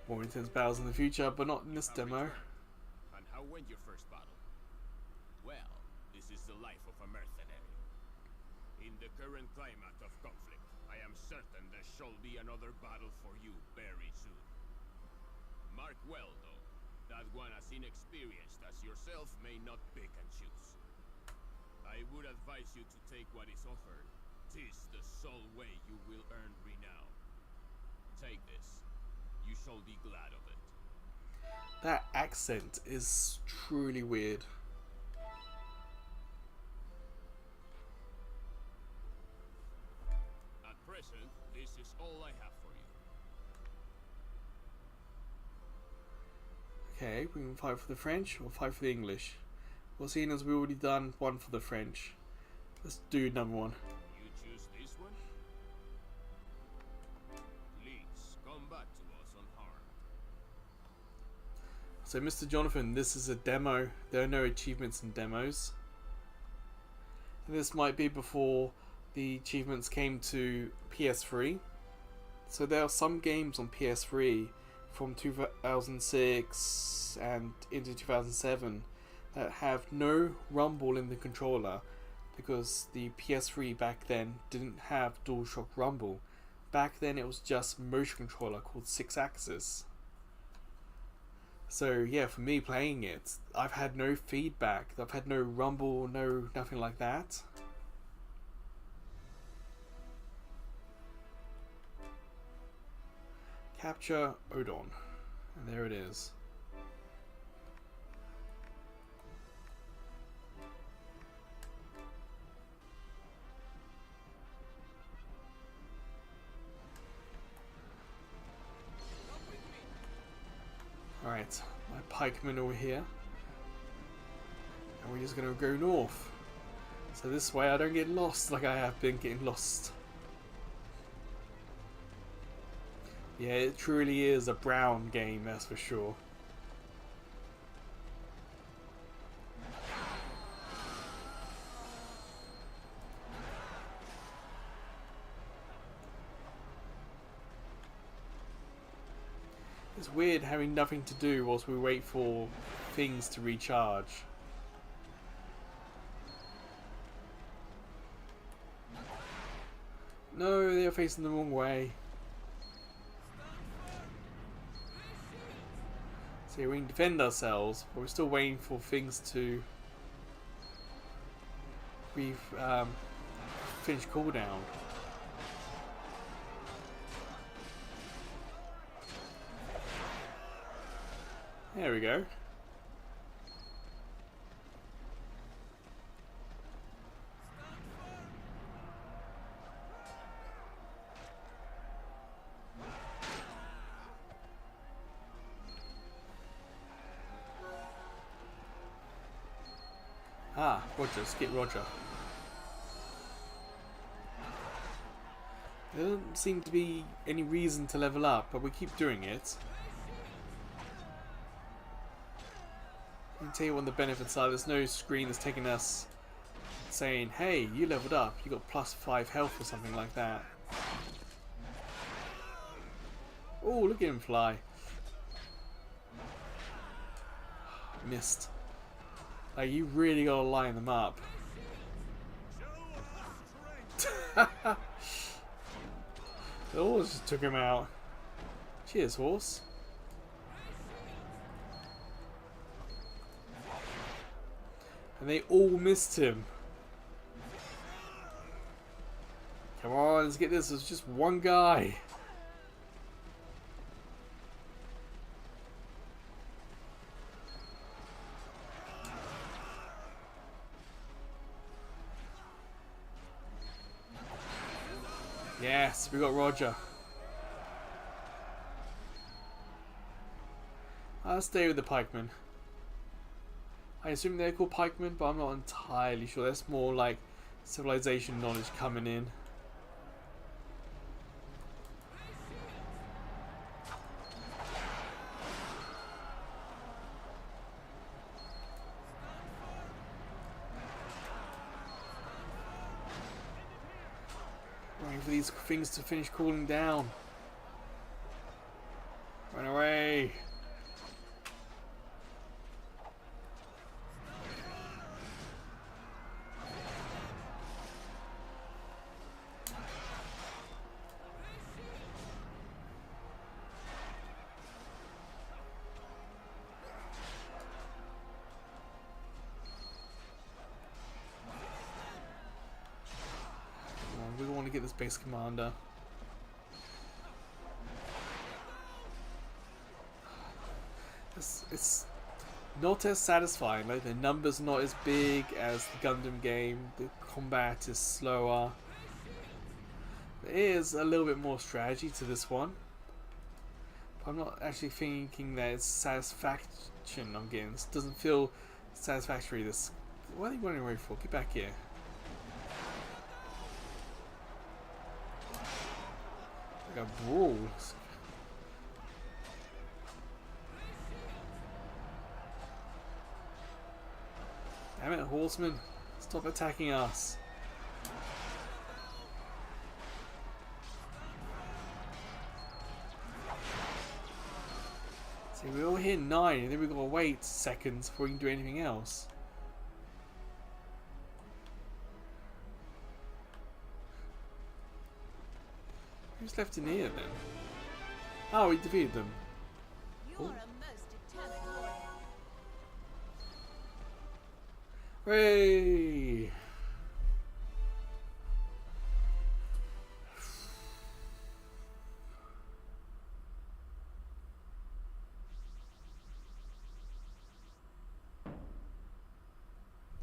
More intense battles in the future, but not in this demo. And how went your first battle? Well, this is the life of a mercenary. In the current climate of conflict, I am certain there shall be another battle for you very soon. Mark well, though, that one as inexperienced as yourself may not pick and choose. I would advise you to take what is offered. 'Tis the sole way you will earn renown. Take this. You shall be glad of it. That accent is truly weird. At present, this is all I have for you. Okay, we can fight for the French or fight for the English. Well, seeing as we already done one for the French, let's do another one. You choose this one? Please, come back to us unharmed. So, Mr. Jonathan, this is a demo. There are no achievements in demos. And this might be before the achievements came to PS3. So there are some games on PS3 from 2006 and into 2007 that have no rumble in the controller because the PS3 back then didn't have DualShock rumble. Back then it was just motion controller called 6-axis. So yeah, for me playing it, I've had no feedback. I've had no rumble, nothing like that. Capture Odon, and there it is. Alright, my pikemen over here. And we're just gonna go north. So this way I don't get lost like I have been getting lost. Yeah, it truly is a brown game, that's for sure. It's weird having nothing to do whilst we wait for things to recharge. No, they're facing the wrong way. So we can defend ourselves, but we're still waiting for things to finish cooldown. There we go. Ah, Roger, skip Roger. There doesn't seem to be any reason to level up, but we keep doing it. I can tell you what the benefits are. There's no screen that's taking us saying, hey, you leveled up, you got +5 health or something like that. Oh, look at him fly. Missed. Like, you really gotta line them up. The horse just took him out. Cheers, horse. And they all missed him. Come on, let's get this. It's just one guy. Yes, we got Roger. I'll stay with the pikemen. I assume they're called pikemen, but I'm not entirely sure. That's more like civilization knowledge coming in. Waiting for these things to finish cooling down. Run away! We want to get this base commander. It's not as satisfying. Like the numbers not as big as the Gundam game. The combat is slower. There is a little bit more strategy to this one. But I'm not actually thinking that it's satisfaction I'm getting. This doesn't feel satisfactory. This. What are you running away for? Get back here. Like a brawl. Damn it, horsemen. Stop attacking us. See, we all hit 9 and then we've got to wait seconds before we can do anything else. Who's left in here then? Oh, we defeated them. You're a most determined warrior. Hooray!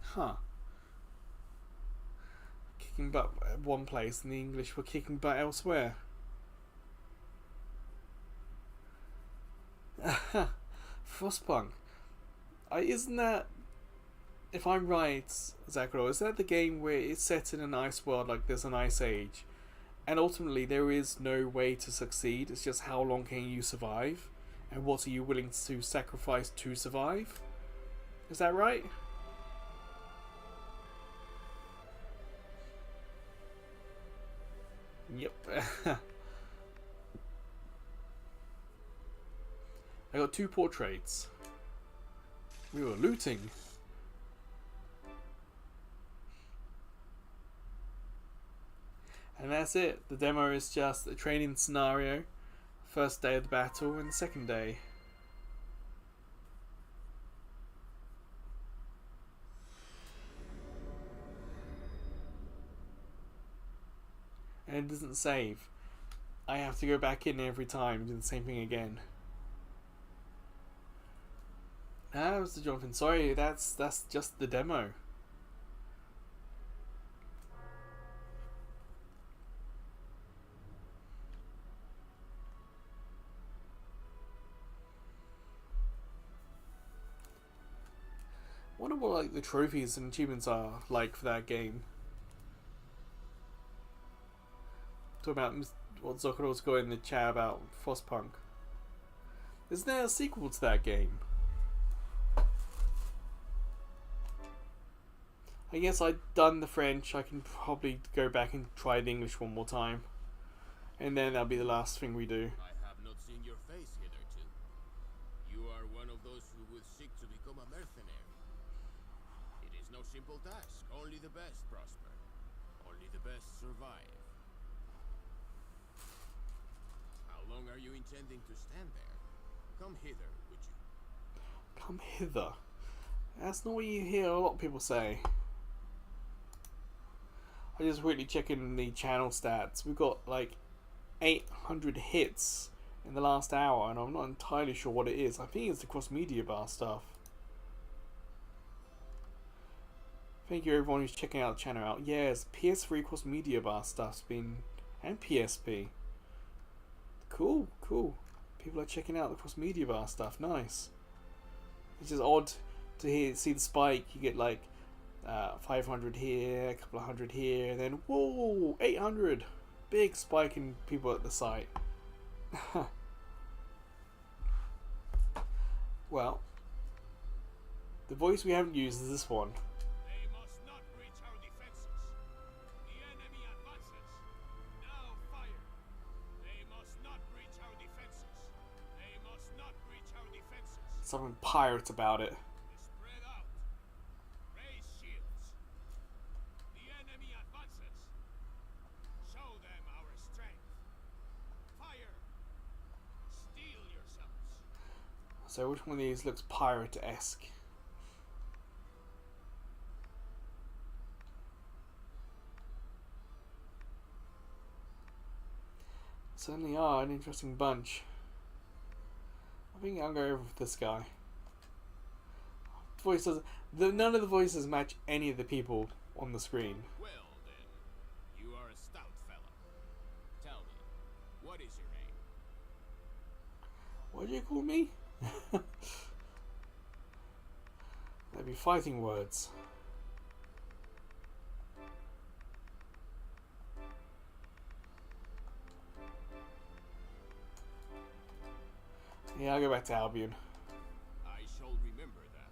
Huh. Kicking butt at one place and the English were kicking butt elsewhere. Frostpunk. Isn't that, if I'm right, Zakuro, is that the game where it's set in an ice world, like there's an ice age, and ultimately there is no way to succeed, it's just how long can you survive, and what are you willing to sacrifice to survive? Is that right? Yep. I got 2 portraits. We were looting. And that's it. The demo is just a training scenario. First day of the battle and the second day. And it doesn't save. I have to go back in every time and do the same thing again. Ah, Mr. Jonathan, sorry, that's just the demo. I wonder what like the trophies and achievements are like for that game. Talk about what Zokaro's got in the chat about Frostpunk. Is there a sequel to that game? I guess I've done the French, I can probably go back and try the English one more time. And then that'll be the last thing we do. I have not seen your face hitherto. You are one of those who would seek to become a mercenary. It is no simple task. Only the best prosper. Only the best survive. How long are you intending to stand there? Come hither, would you? Come hither. That's not what you hear a lot of people say. I just quickly checking the channel stats. We've got like 800 hits in the last hour, and I'm not entirely sure what it is. I think it's the cross media bar stuff. Thank you everyone who's checking out the channel out. Yes, PS3 cross media bar stuff's been, and PSP. Cool, cool. People are checking out the cross media bar stuff. Nice. It's just odd to see the spike. You get like 500 here, a couple of hundred here, and then whoa, 800. Big spike in people at the site. Well, the voice we haven't used is this one. They must not breach our defenses. The enemy advances. Now fire. They must not breach our defenses. They must not breach our defenses. Something pirate about it. Spread out. Raise shields. The enemy advances. Show them our strength. Fire. Steel yourselves. So which one of these looks pirate-esque? Certainly are an interesting bunch. I think I'll go over with this guy. Voices, none of the voices match any of the people on the screen. Well then, you are a stout fella. Tell me, what is your name? What do you call me? That'd be fighting words. Yeah, I'll go back to Albion. I shall remember that.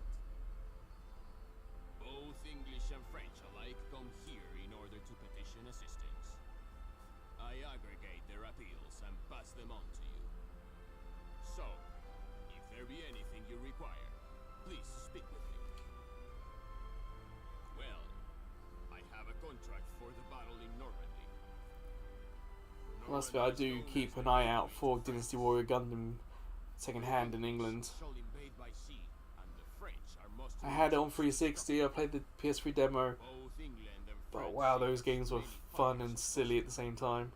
Both English and French alike come here in order to petition assistance. I aggregate their appeals and pass them on to you. So, if there be anything you require, please speak with me. Well, I have a contract for the battle in Normandy. Must be, I do keep an eye out for Dynasty Warrior Gundam second hand in England. I had it on 360, I played the PS3 demo, but wow, those games were fun and silly at the same time.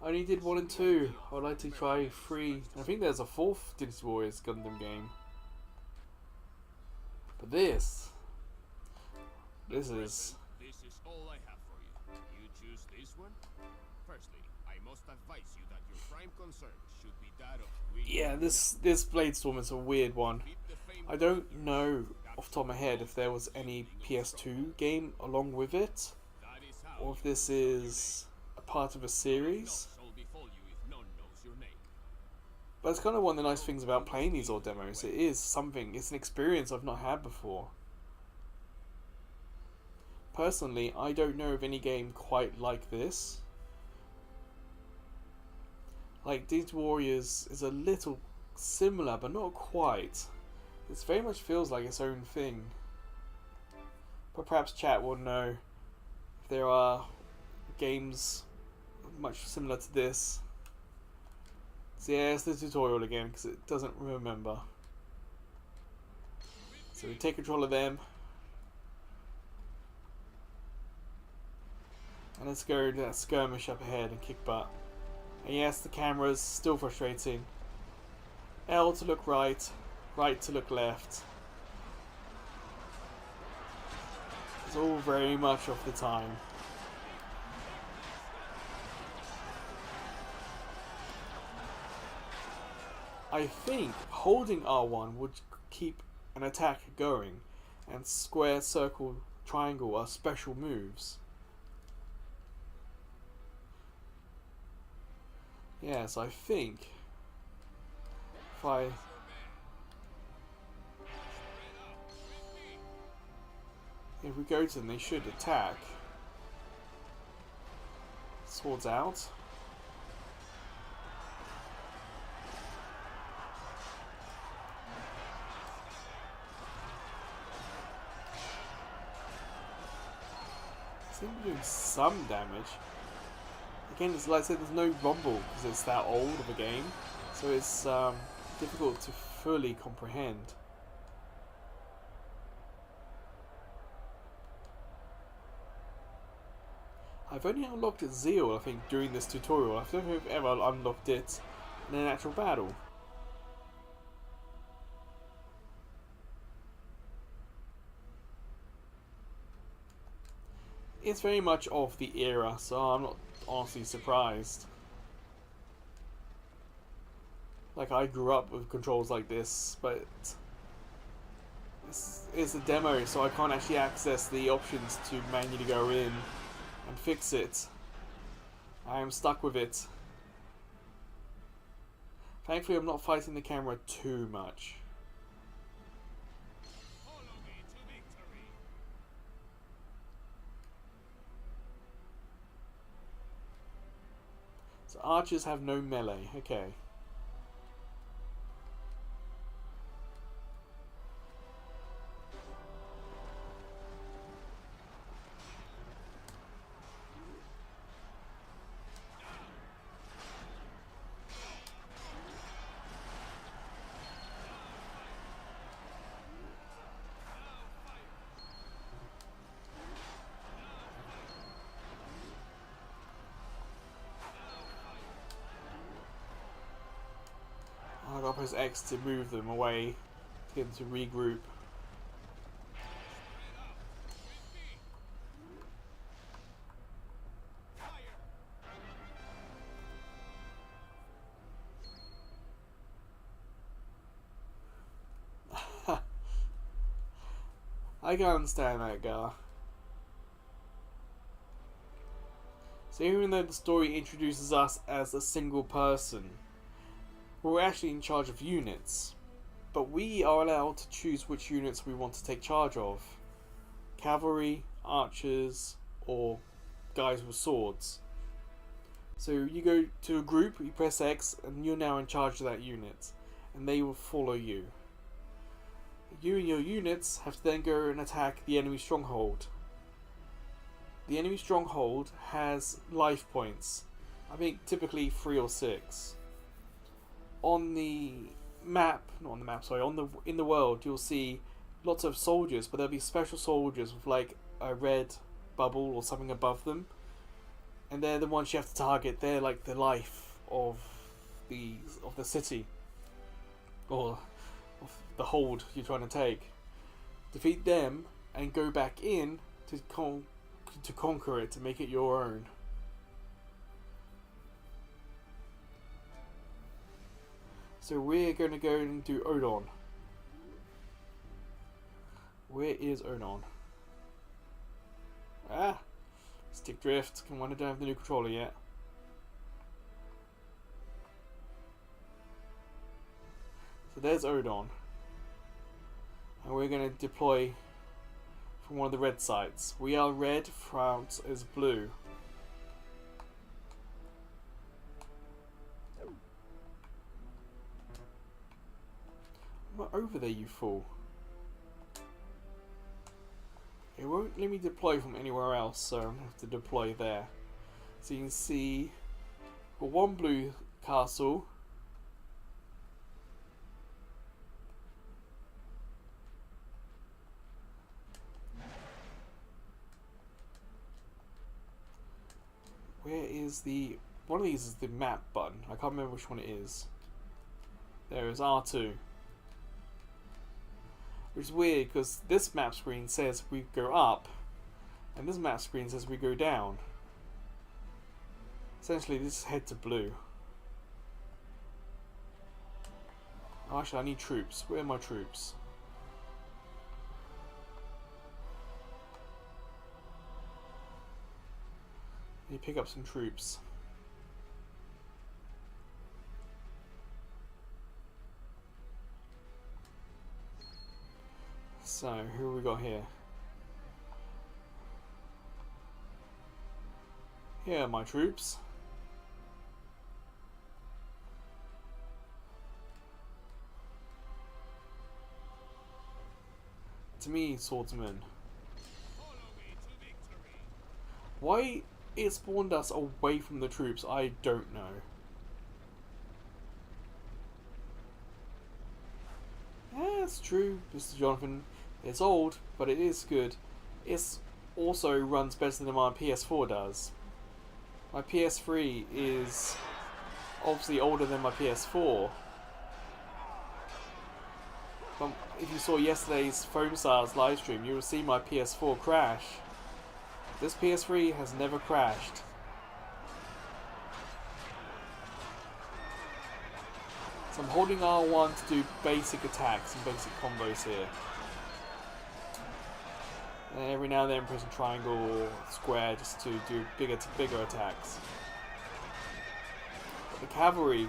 I only did 1 and 2, I would like to try 3, I think there's a 4th Dynasty Warriors Gundam game. But this is... This is all I have for you. You choose this one? Firstly, I must advise you that your prime concern should be that of yeah, this Bladestorm is a weird one. I don't know off the top of my head if there was any PS2 game along with it, or if this is a part of a series. But it's kind of one of the nice things about playing these old demos. It is something, it's an experience I've not had before. Personally, I don't know of any game quite like this. Like, Dynasty Warriors is a little similar, but not quite. It very much feels like its own thing. But perhaps chat will know if there are games much similar to this. So yeah, it's the tutorial again, because it doesn't remember. So we take control of them. And let's go to that skirmish up ahead and kick butt. And yes, the camera's still frustrating. L to look right, right to look left. It's all very much of the time. I think holding R1 would keep an attack going, and square, circle, triangle are special moves. Yes, I think if we go to them, they should attack. Swords out. Seem to be doing some damage. Again, it's like I said, there's no rumble because it's that old of a game, so it's difficult to fully comprehend. I I've only unlocked Zeal, I think, during this tutorial. I don't know if I've ever unlocked it in an actual battle. It's very much of the era, so I'm not honestly surprised. Like, I grew up with controls like this, but this is a demo, so I can't actually access the options to manually go in and fix it. I am stuck with it. Thankfully, I'm not fighting the camera too much. Follow me to victory. So archers have no melee. Okay. I gotta press X to move them away, to get them to regroup. I can understand that, guy. So even though the story introduces us as a single person, we're actually in charge of units. But we are allowed to choose which units we want to take charge of. Cavalry, archers, or guys with swords. So you go to a group, you press X, and you're now in charge of that unit. And they will follow you. You and your units have to then go and attack the enemy stronghold. The enemy stronghold has life points. I think typically 3 or 6. On the map, not on the map, sorry, in the world, you'll see lots of soldiers, but there'll be special soldiers with like a red bubble or something above them, and they're the ones you have to target. They're like the life of the city, or of the hold you're trying to take. Defeat them and go back in to conquer it, to make it your own. So we're going to go and do Odon. Where is Odon? Ah! Stick drift. Come on, I don't have the new controller yet. So there's Odon. And we're going to deploy from one of the red sites. We are red, France is blue. Over there, you fool. It won't let me deploy from anywhere else, so I'm going to have to deploy there. So you can see got one blue castle. Where is the... one of these is the map button. I can't remember which one it is. There is R2. Which is weird because this map screen says we go up, and this map screen says we go down. Essentially, this is head to blue. Oh, actually, I need troops. Where are my troops? I need to pick up some troops. So, who have we got here? Here are my troops. To me, swordsman. Why it spawned us away from the troops, I don't know. Yeah, it's true, Mr. Jonathan. It's old, but it is good. It also runs better than my PS4 does. My PS3 is obviously older than my PS4. But if you saw yesterday's Foamstars live stream, you will see my PS4 crash. This PS3 has never crashed. So I'm holding R1 to do basic attacks and basic combos here. And every now and then pressing triangle or square just to do bigger attacks. But the cavalry,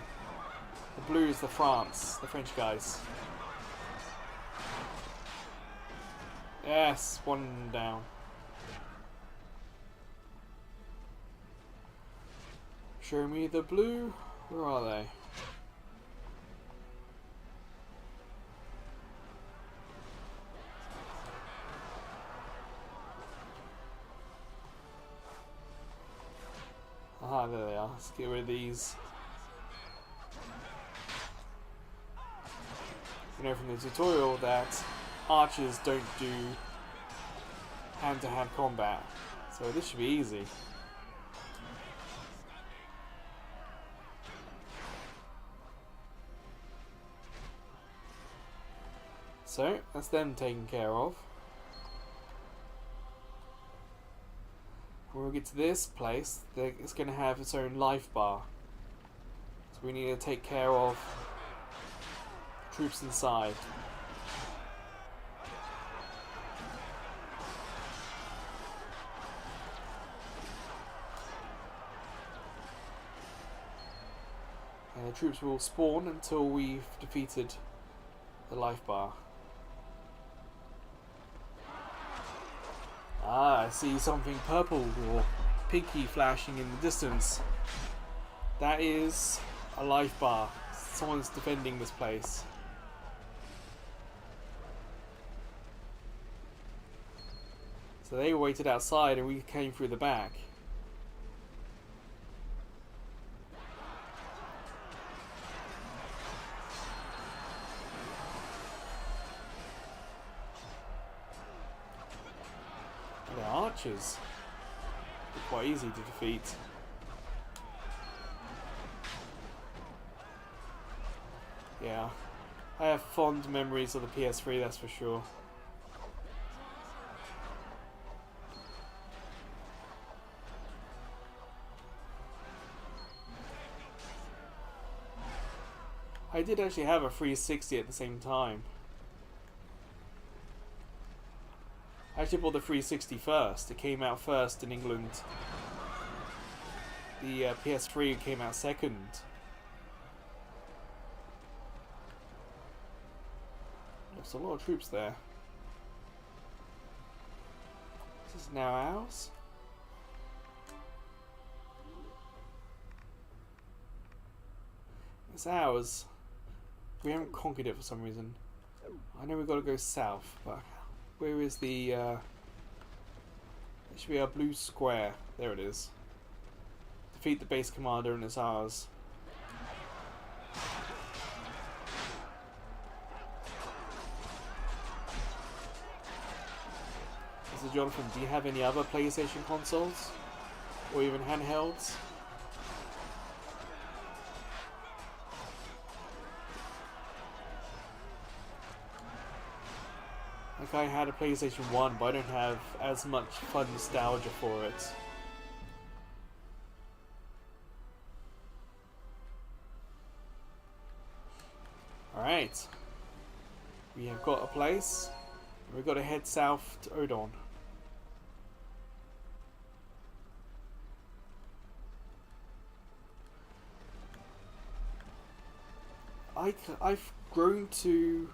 the blues, the French guys. Yes, one down. Show me the blue. Where are they? Ah, there they are. Let's get rid of these. You know from the tutorial that archers don't do hand-to-hand combat, so this should be easy. So, that's them taken care of. When we get to this place, it's going to have its own life bar. So we need to take care of troops inside. And the troops will spawn until we've defeated the life bar. Ah, I see something purple or pinky flashing in the distance. That is a life bar. Someone's defending this place. So they waited outside and we came through the back. The archers are quite easy to defeat. Yeah, I have fond memories of the PS3, that's for sure. I did actually have a 360 at the same time. I actually bought the 360 first. It came out first in England. The PS3 came out second. There's a lot of troops there. This is now ours. It's ours. We haven't conquered it for some reason. I know we've got to go south, but where is the... There should be a blue square. There it is. Defeat the base commander and it's ours. Mr. Jonathan, do you have any other PlayStation consoles? Or even handhelds? Like I had a PlayStation 1, but I don't have as much fun nostalgia for it. Alright. We have got a place. We've got to head south to Odon. I've grown to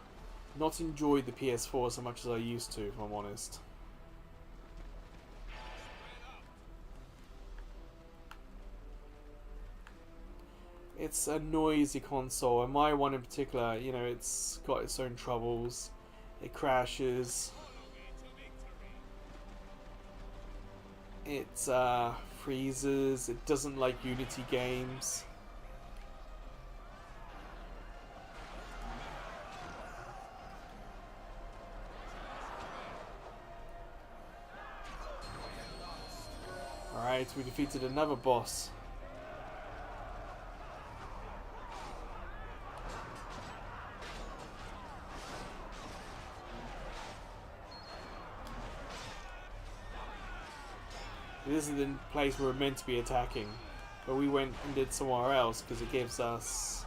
not enjoy the PS4 so much as I used to, if I'm honest. It's a noisy console, and my one in particular, you know, it's got its own troubles. It crashes. It freezes. It doesn't like Unity games. Alright, Right, we defeated another boss. This is the place we're meant to be attacking, but we went and did somewhere else because it gives us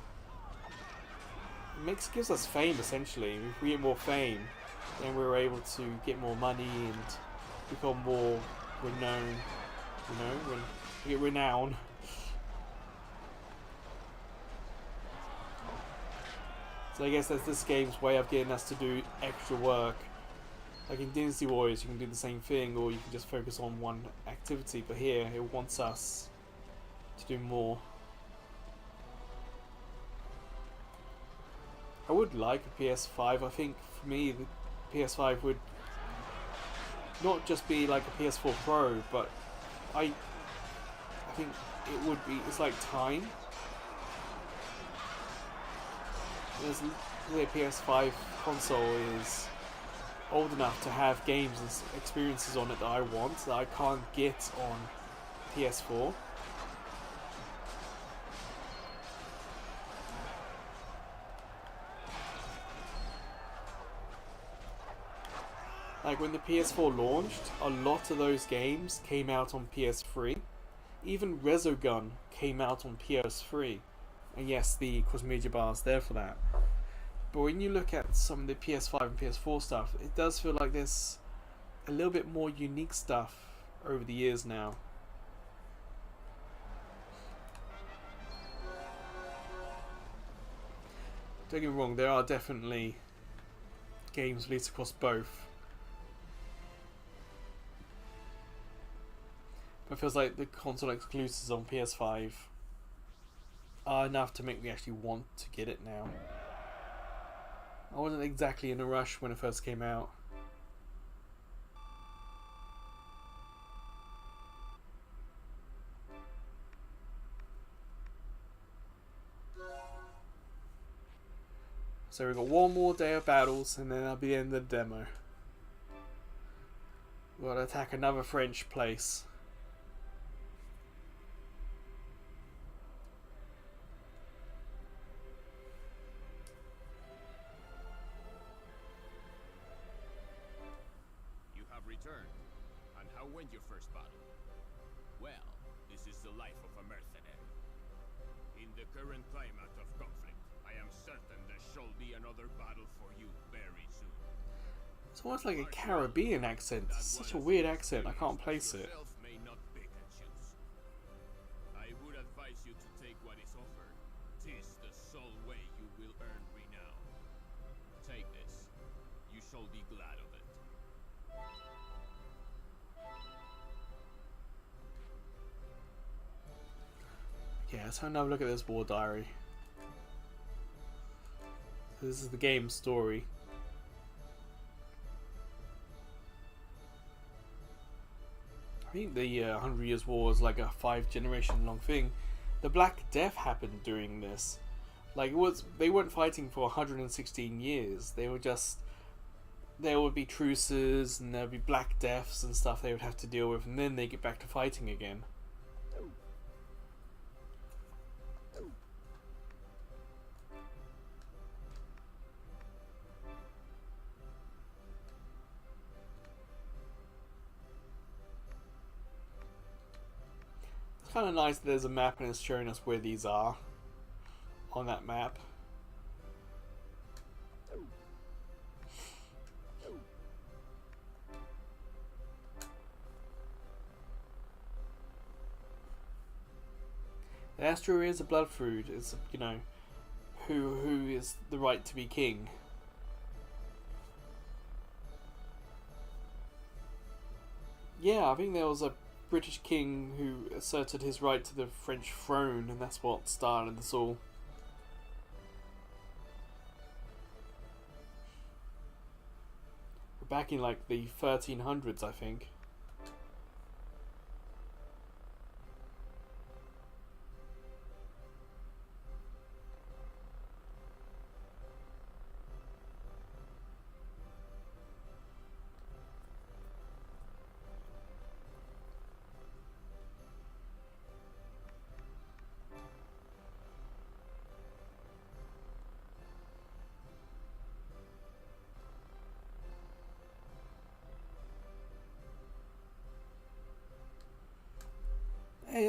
gives us fame essentially. If we get more fame, then we're able to get more money and become more renowned. You know, when we get renown. So I guess that's this game's way of getting us to do extra work. Like in Dynasty Warriors, you can do the same thing, or you can just focus on one activity. But here, it wants us to do more. I would like a PS5. I think for me, the PS5 would not just be like a PS4 Pro, but I think it would be. It's like time. There's the PS5 console is old enough to have games and experiences on it that I want that I can't get on PS4. Like when the PS4 launched, a lot of those games came out on PS3. Even Resogun came out on PS3. And yes, the cross media bar is there for that. But when you look at some of the PS5 and PS4 stuff, it does feel like there's a little bit more unique stuff over the years now. Don't get me wrong, there are definitely games released across both. But it feels like the console exclusives on PS5 are enough to make me actually want to get it now. I wasn't exactly in a rush when it first came out. So we've got one more day of battles and then that'll be the end of the demo. We've got to attack another French place. Returned. And how went your first battle? Well, this is the life of a mercenary. In the current climate of conflict, I am certain there shall be another battle for you very soon. It's almost like a Caribbean accent. It's such a weird accent, I can't place it. May not pick and choose. I would advise you to take what is offered. 'Tis the sole way you will earn renown. Take this. You shall be glad of it. Yeah, let's have another look at this war diary. This is the game story. I think the 100 Years' War is like a 5-generation long thing. The Black Death happened during this. Like they weren't fighting for 116 years. They were just, there would be truces and there would be Black Deaths and stuff they would have to deal with, and then they get back to fighting again. Kind of nice that there's a map and it's showing us where these are on that map. The Astro is a blood food. It's, you know, who is the right to be king. Yeah, I think there was a British king who asserted his right to the French throne, and that's what started this all. We're back in like the 1300s, I think.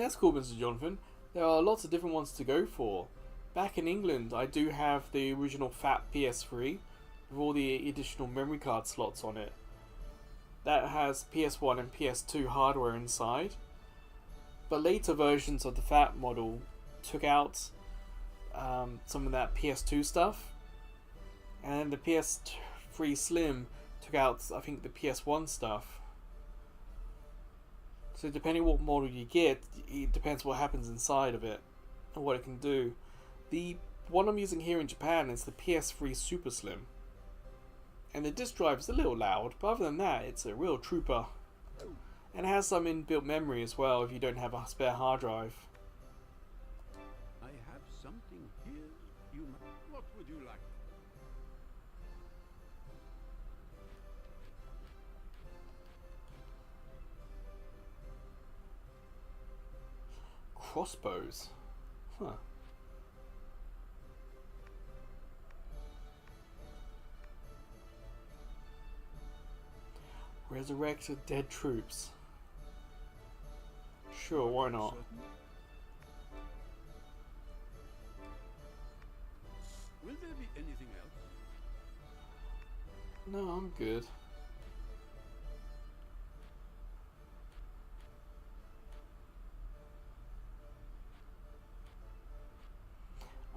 that's cool, Mr. Jonathan. There are lots of different ones to go for. Back in England, I do have the original fat PS3 with all the additional memory card slots on it. That has PS1 and PS2 hardware inside. But later versions of the fat model took out some of that PS2 stuff. And the PS3 Slim took out, I think, the PS1 stuff. So depending what model you get, it depends what happens inside of it and what it can do. The one I'm using here in Japan is the PS3 Super Slim. And the disk drive is a little loud, but other than that, it's a real trooper. And it has some inbuilt memory as well if you don't have a spare hard drive. I have something here. What would you like? Crossbows? Huh. Resurrect dead troops. Sure, why not? Certain? Will there be anything else? No, I'm good.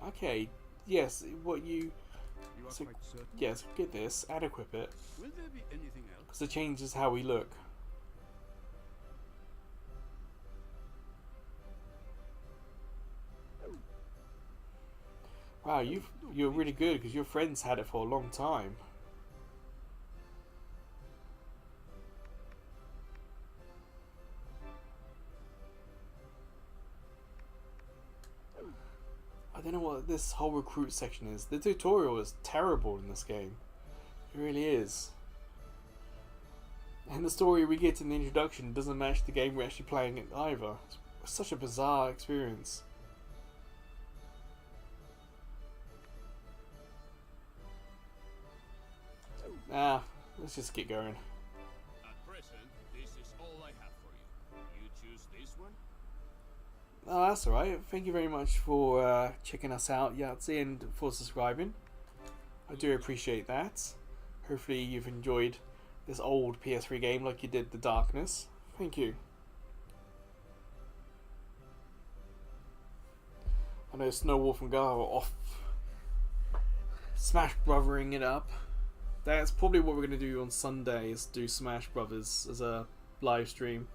Okay, yes, what you... You are So, quite certain? yes, get this, and equip it, Will there be anything else? because it changes how we look. Wow, you're really good, because your friends had it for a long time. I don't know what this whole recruit section is. The tutorial is terrible in this game. It really is. And the story we get in the introduction doesn't match the game we're actually playing it either. It's such a bizarre experience. Let's just get going. At present, this is all I have for you. You choose this one? Oh, that's alright. Thank you very much for checking us out, Yahtzee, and for subscribing. I do appreciate that. Hopefully you've enjoyed this old PS3 game like you did The Darkness. Thank you. I know Snowwolf and Gar are off Smash Brothering it up. That's probably what we're going to do on Sunday, is do Smash Brothers as a live stream.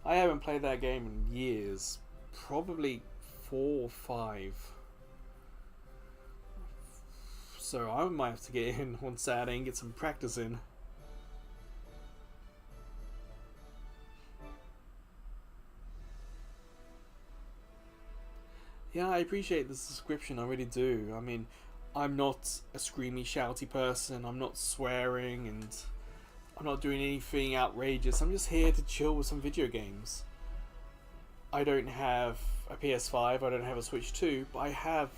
I haven't played that game in years. Probably 4 or 5. So I might have to get in on Saturday and get some practice in. Yeah, I appreciate the subscription, I really do. I mean, I'm not a screamy, shouty person, I'm not swearing, and I'm not doing anything outrageous. I'm just here to chill with some video games. I don't have a PS5, I don't have a Switch 2, but I have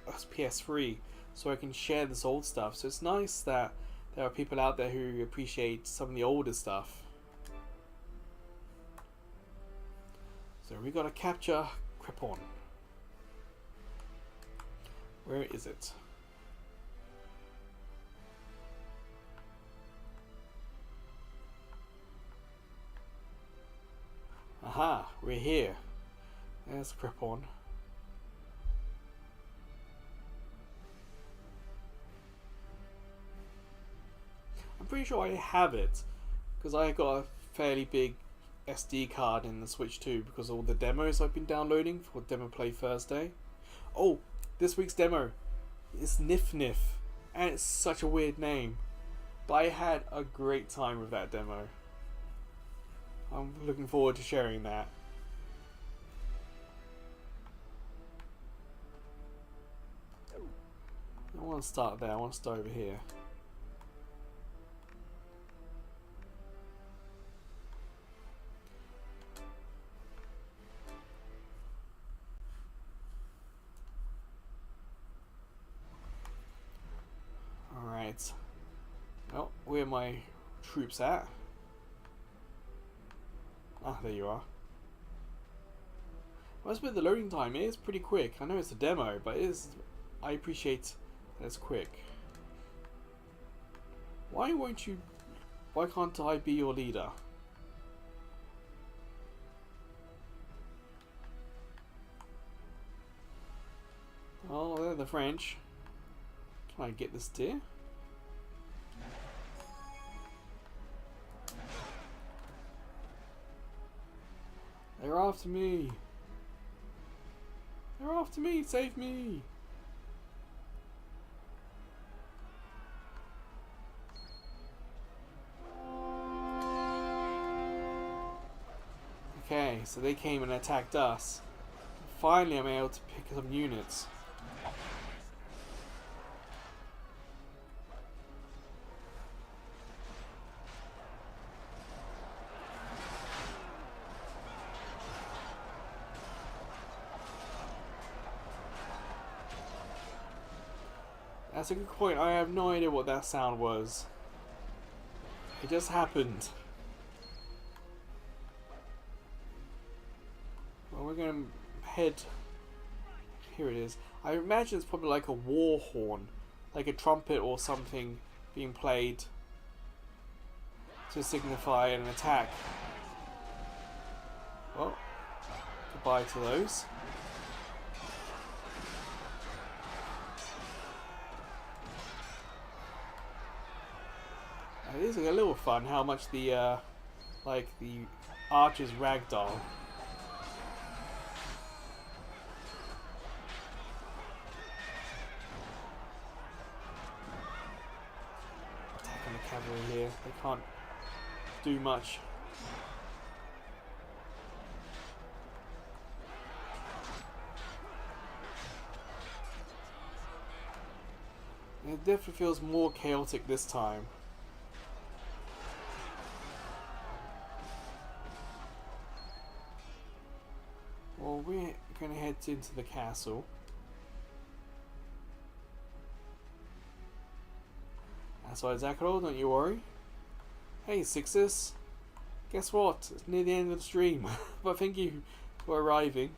a PS3, so I can share this old stuff. So it's nice that there are people out there who appreciate some of the older stuff. So we gotta capture Crepon. Where is it? Aha, we're here. There's Crepon. I'm pretty sure I have it, because I got a fairly big SD card in the Switch 2 because of all the demos I've been downloading for Demo Play Thursday. Oh, this week's demo is Nif Nif, and it's such a weird name, but I had a great time with that demo. I'm looking forward to sharing that. I want to start there, I want to start over here. Alright. Well, where are my troops at? Ah, there you are. I must admit the loading time is pretty quick. I know it's a demo, but it is. I appreciate that it's quick. Why can't I be your leader? Oh, they're the French. Can I get this deer? They're after me. They're after me. Save me. Okay, so they came and attacked us. Finally, I'm able to pick some units. That's a good point. I have no idea what that sound was. It just happened. Well, we're going to head... Here it is. I imagine it's probably like a war horn. Like a trumpet or something being played to signify an attack. Well, goodbye to those. It is a little fun how much the like the archers ragdoll. Attacking the cavalry here, they can't do much. It definitely feels more chaotic this time. Well, we're going to head into the castle. That's right, Zakharov, don't you worry. Hey, Sixus. Guess what? It's near the end of the stream. But thank you for arriving.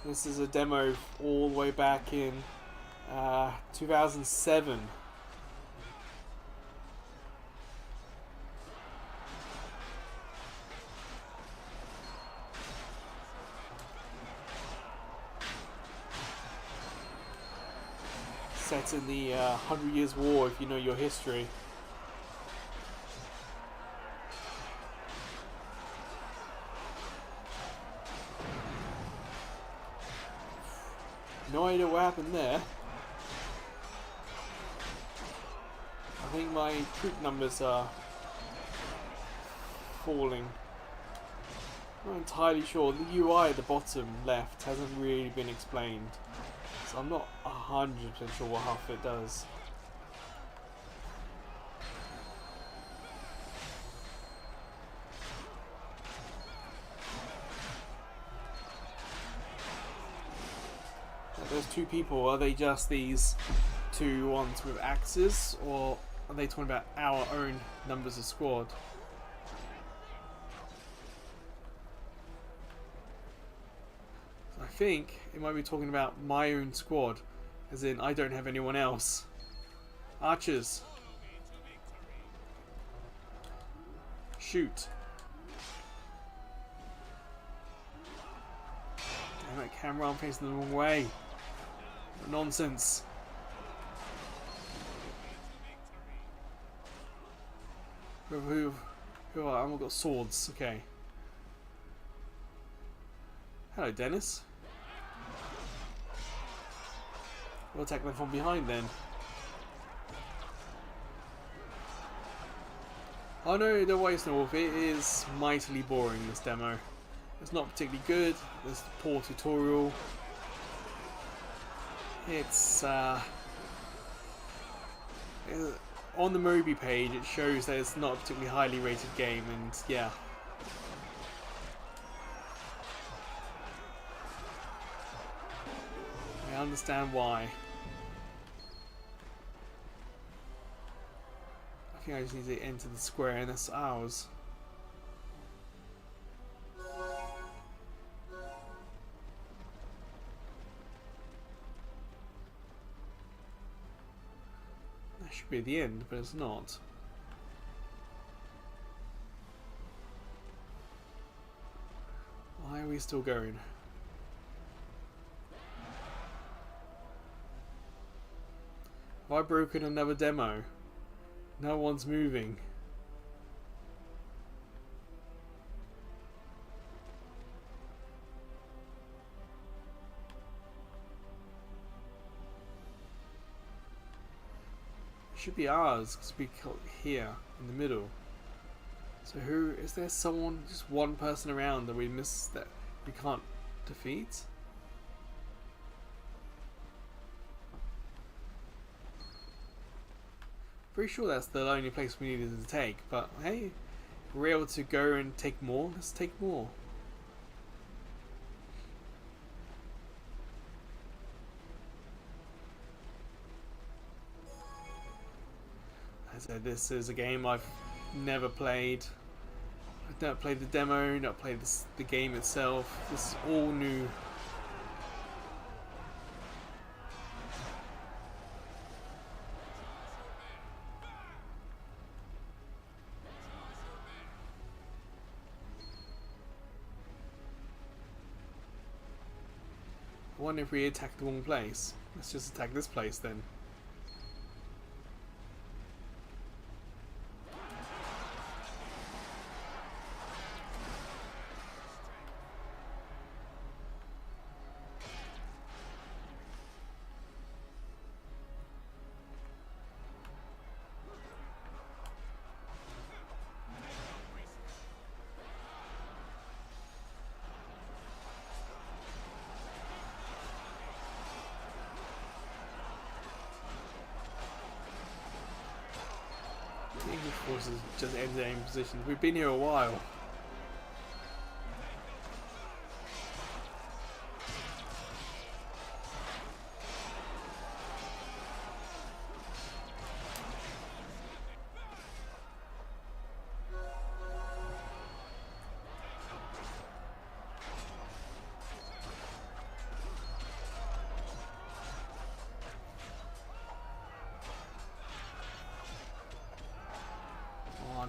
This is a demo all the way back in 2007. Set in the 100 Years' War, if you know your history. No idea what happened there. I think my troop numbers are falling. I'm not entirely sure. The UI at the bottom left hasn't really been explained. So I'm not 100% sure what half it does. Those two people, are they just these two ones with axes, or are they talking about our own numbers of squad? I think it might be talking about my own squad, as in I don't have anyone else. Archers. Shoot. Damn it, camera, I'm facing the wrong way. Nonsense. Who are? I've got swords, okay. Hello, Dennis. We'll attack them from behind then. Oh no, don't worry, Snowwolf, it is mightily boring, this demo. It's not particularly good, there's poor tutorial. It's on the Moby page it shows that it's not a particularly highly rated game, and yeah. I understand why. I think I just need to enter the square and that's ours. Should be at the end, but it's not. Why are we still going? Have I broken another demo? No one's moving. It should be ours because we got here in the middle. So who is there? Someone, just one person around that we missed that we can't defeat? Pretty sure that's the only place we needed to take, but hey, we're able to go and take more. Let's take more. As I said, this is a game I've never played. I've not played the demo, not played the game itself. This is all new. I wonder if we attacked the wrong place. Let's just attack this place then. The English forces just ended aim positions. We've been here a while.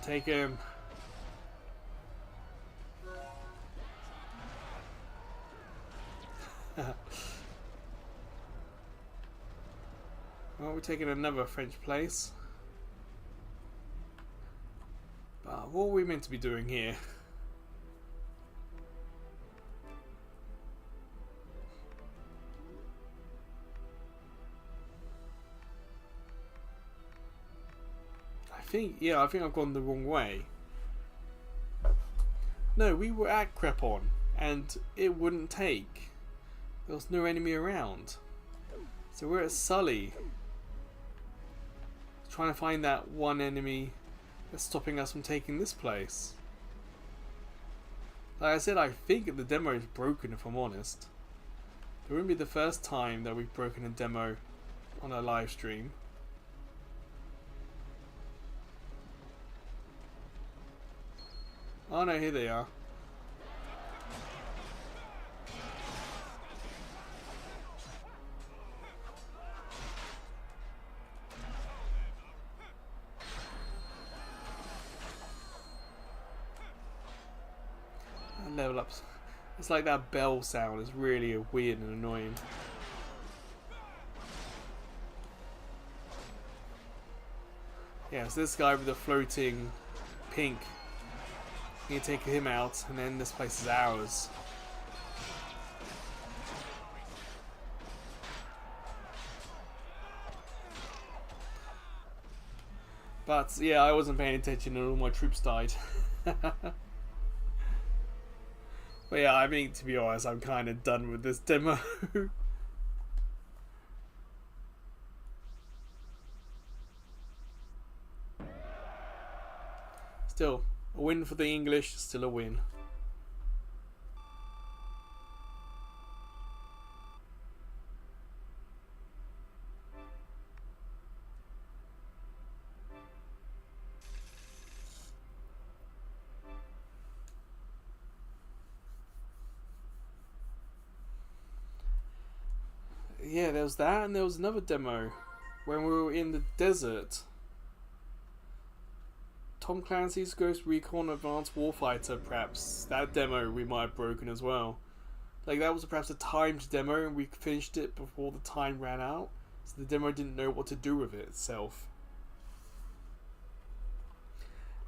Take him. Well, we're taking another French place. But what are we meant to be doing here? I think I've gone the wrong way. No, we were at Crepon and it wouldn't take. There was no enemy around. So we're at Sully. Trying to find that one enemy that's stopping us from taking this place. Like I said, I think the demo is broken if I'm honest. It wouldn't be the first time that we've broken a demo on a live stream. Oh no, here they are. Level ups. It's like that bell sound is really weird and annoying. Yeah, so this guy with the floating pink. You take him out, and then this place is ours. But yeah, I wasn't paying attention and all my troops died. But yeah, I mean, to be honest, I'm kind of done with this demo. Still, a win for the English, still a win. Yeah, there was that, and there was another demo. when we were in the desert. Tom Clancy's Ghost Recon Advanced Warfighter, perhaps that demo we might have broken as well. Like, that was perhaps a timed demo and we finished it before the time ran out, so the demo didn't know what to do with it itself.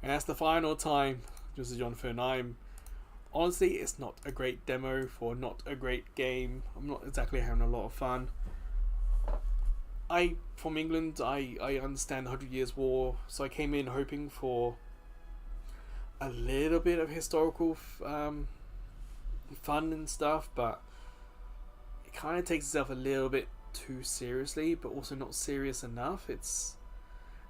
And that's the final time, Mr. Jonathan. Honestly, it's not a great demo for not a great game. I'm not exactly having a lot of fun. From England, I understand the 100 Years' War, so I came in hoping for a little bit of historical fun and stuff, but it kind of takes itself a little bit too seriously, but also not serious enough.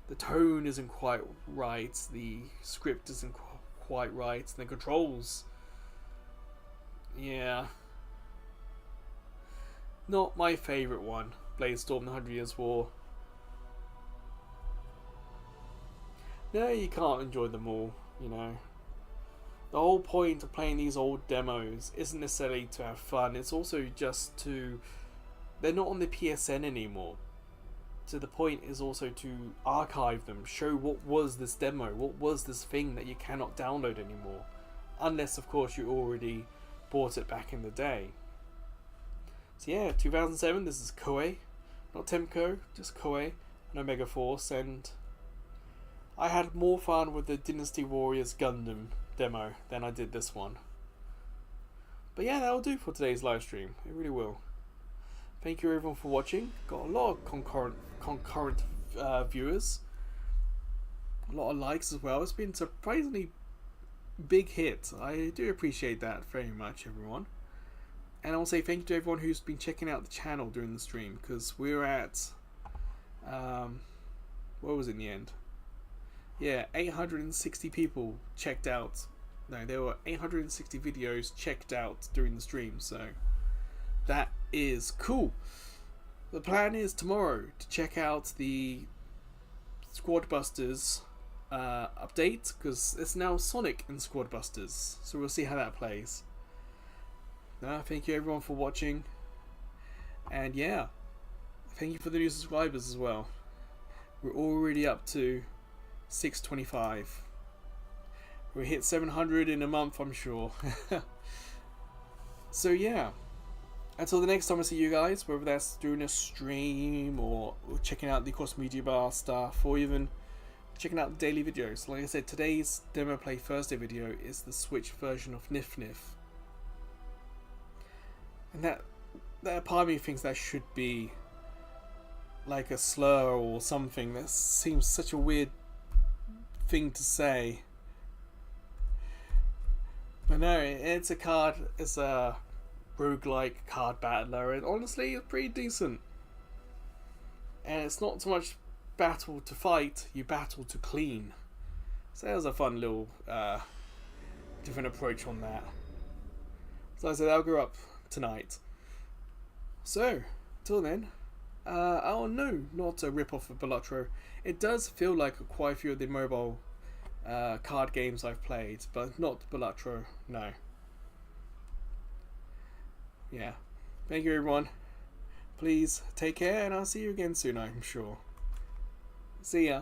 The tone isn't quite right, the script isn't quite right, and the controls, yeah, not my favourite one. Bladestorm, the 100 Years' War. No, you can't enjoy them all, you know. The whole point of playing these old demos isn't necessarily to have fun, it's also just to... They're not on the PSN anymore. So the point is also to archive them, show what was this demo, what was this thing that you cannot download anymore. Unless, of course, you already bought it back in the day. So yeah, 2007, this is Koei, not Temco, just Koei and Omega Force, and I had more fun with the Dynasty Warriors Gundam demo than I did this one. But yeah, that'll do for today's live stream, it really will. Thank you everyone for watching, got a lot of concurrent viewers, a lot of likes as well. It's been surprisingly big hit, I do appreciate that very much everyone. And I'll say thank you to everyone who's been checking out the channel during the stream, because we're at, what was it in the end? Yeah, 860 people checked out. No, there were 860 videos checked out during the stream, so that is cool. The plan is tomorrow to check out the Squad Busters update, because it's now Sonic in Squad Busters, so we'll see how that plays. Thank you everyone for watching, and yeah, thank you for the new subscribers as well. We're already up to 625. We'll hit 700 in a month, I'm sure. So yeah, until the next time I see you guys, whether that's doing a stream or checking out the Cross Media Bar stuff, or even checking out the daily videos. Like I said, today's Demo Play Thursday video is the Switch version of Nif Nif. And that part of me thinks that should be like a slur or something. That seems such a weird thing to say. But no, it's a roguelike card battler, and honestly it's pretty decent. And it's not so much battle to fight, you battle to clean. So that was a fun little different approach on that. So I said I'll go up tonight. So, till then, oh no, not a rip-off of Balatro. It does feel like quite a few of the mobile card games I've played, but not Balatro, no. Yeah, thank you everyone. Please take care, and I'll see you again soon, I'm sure. See ya.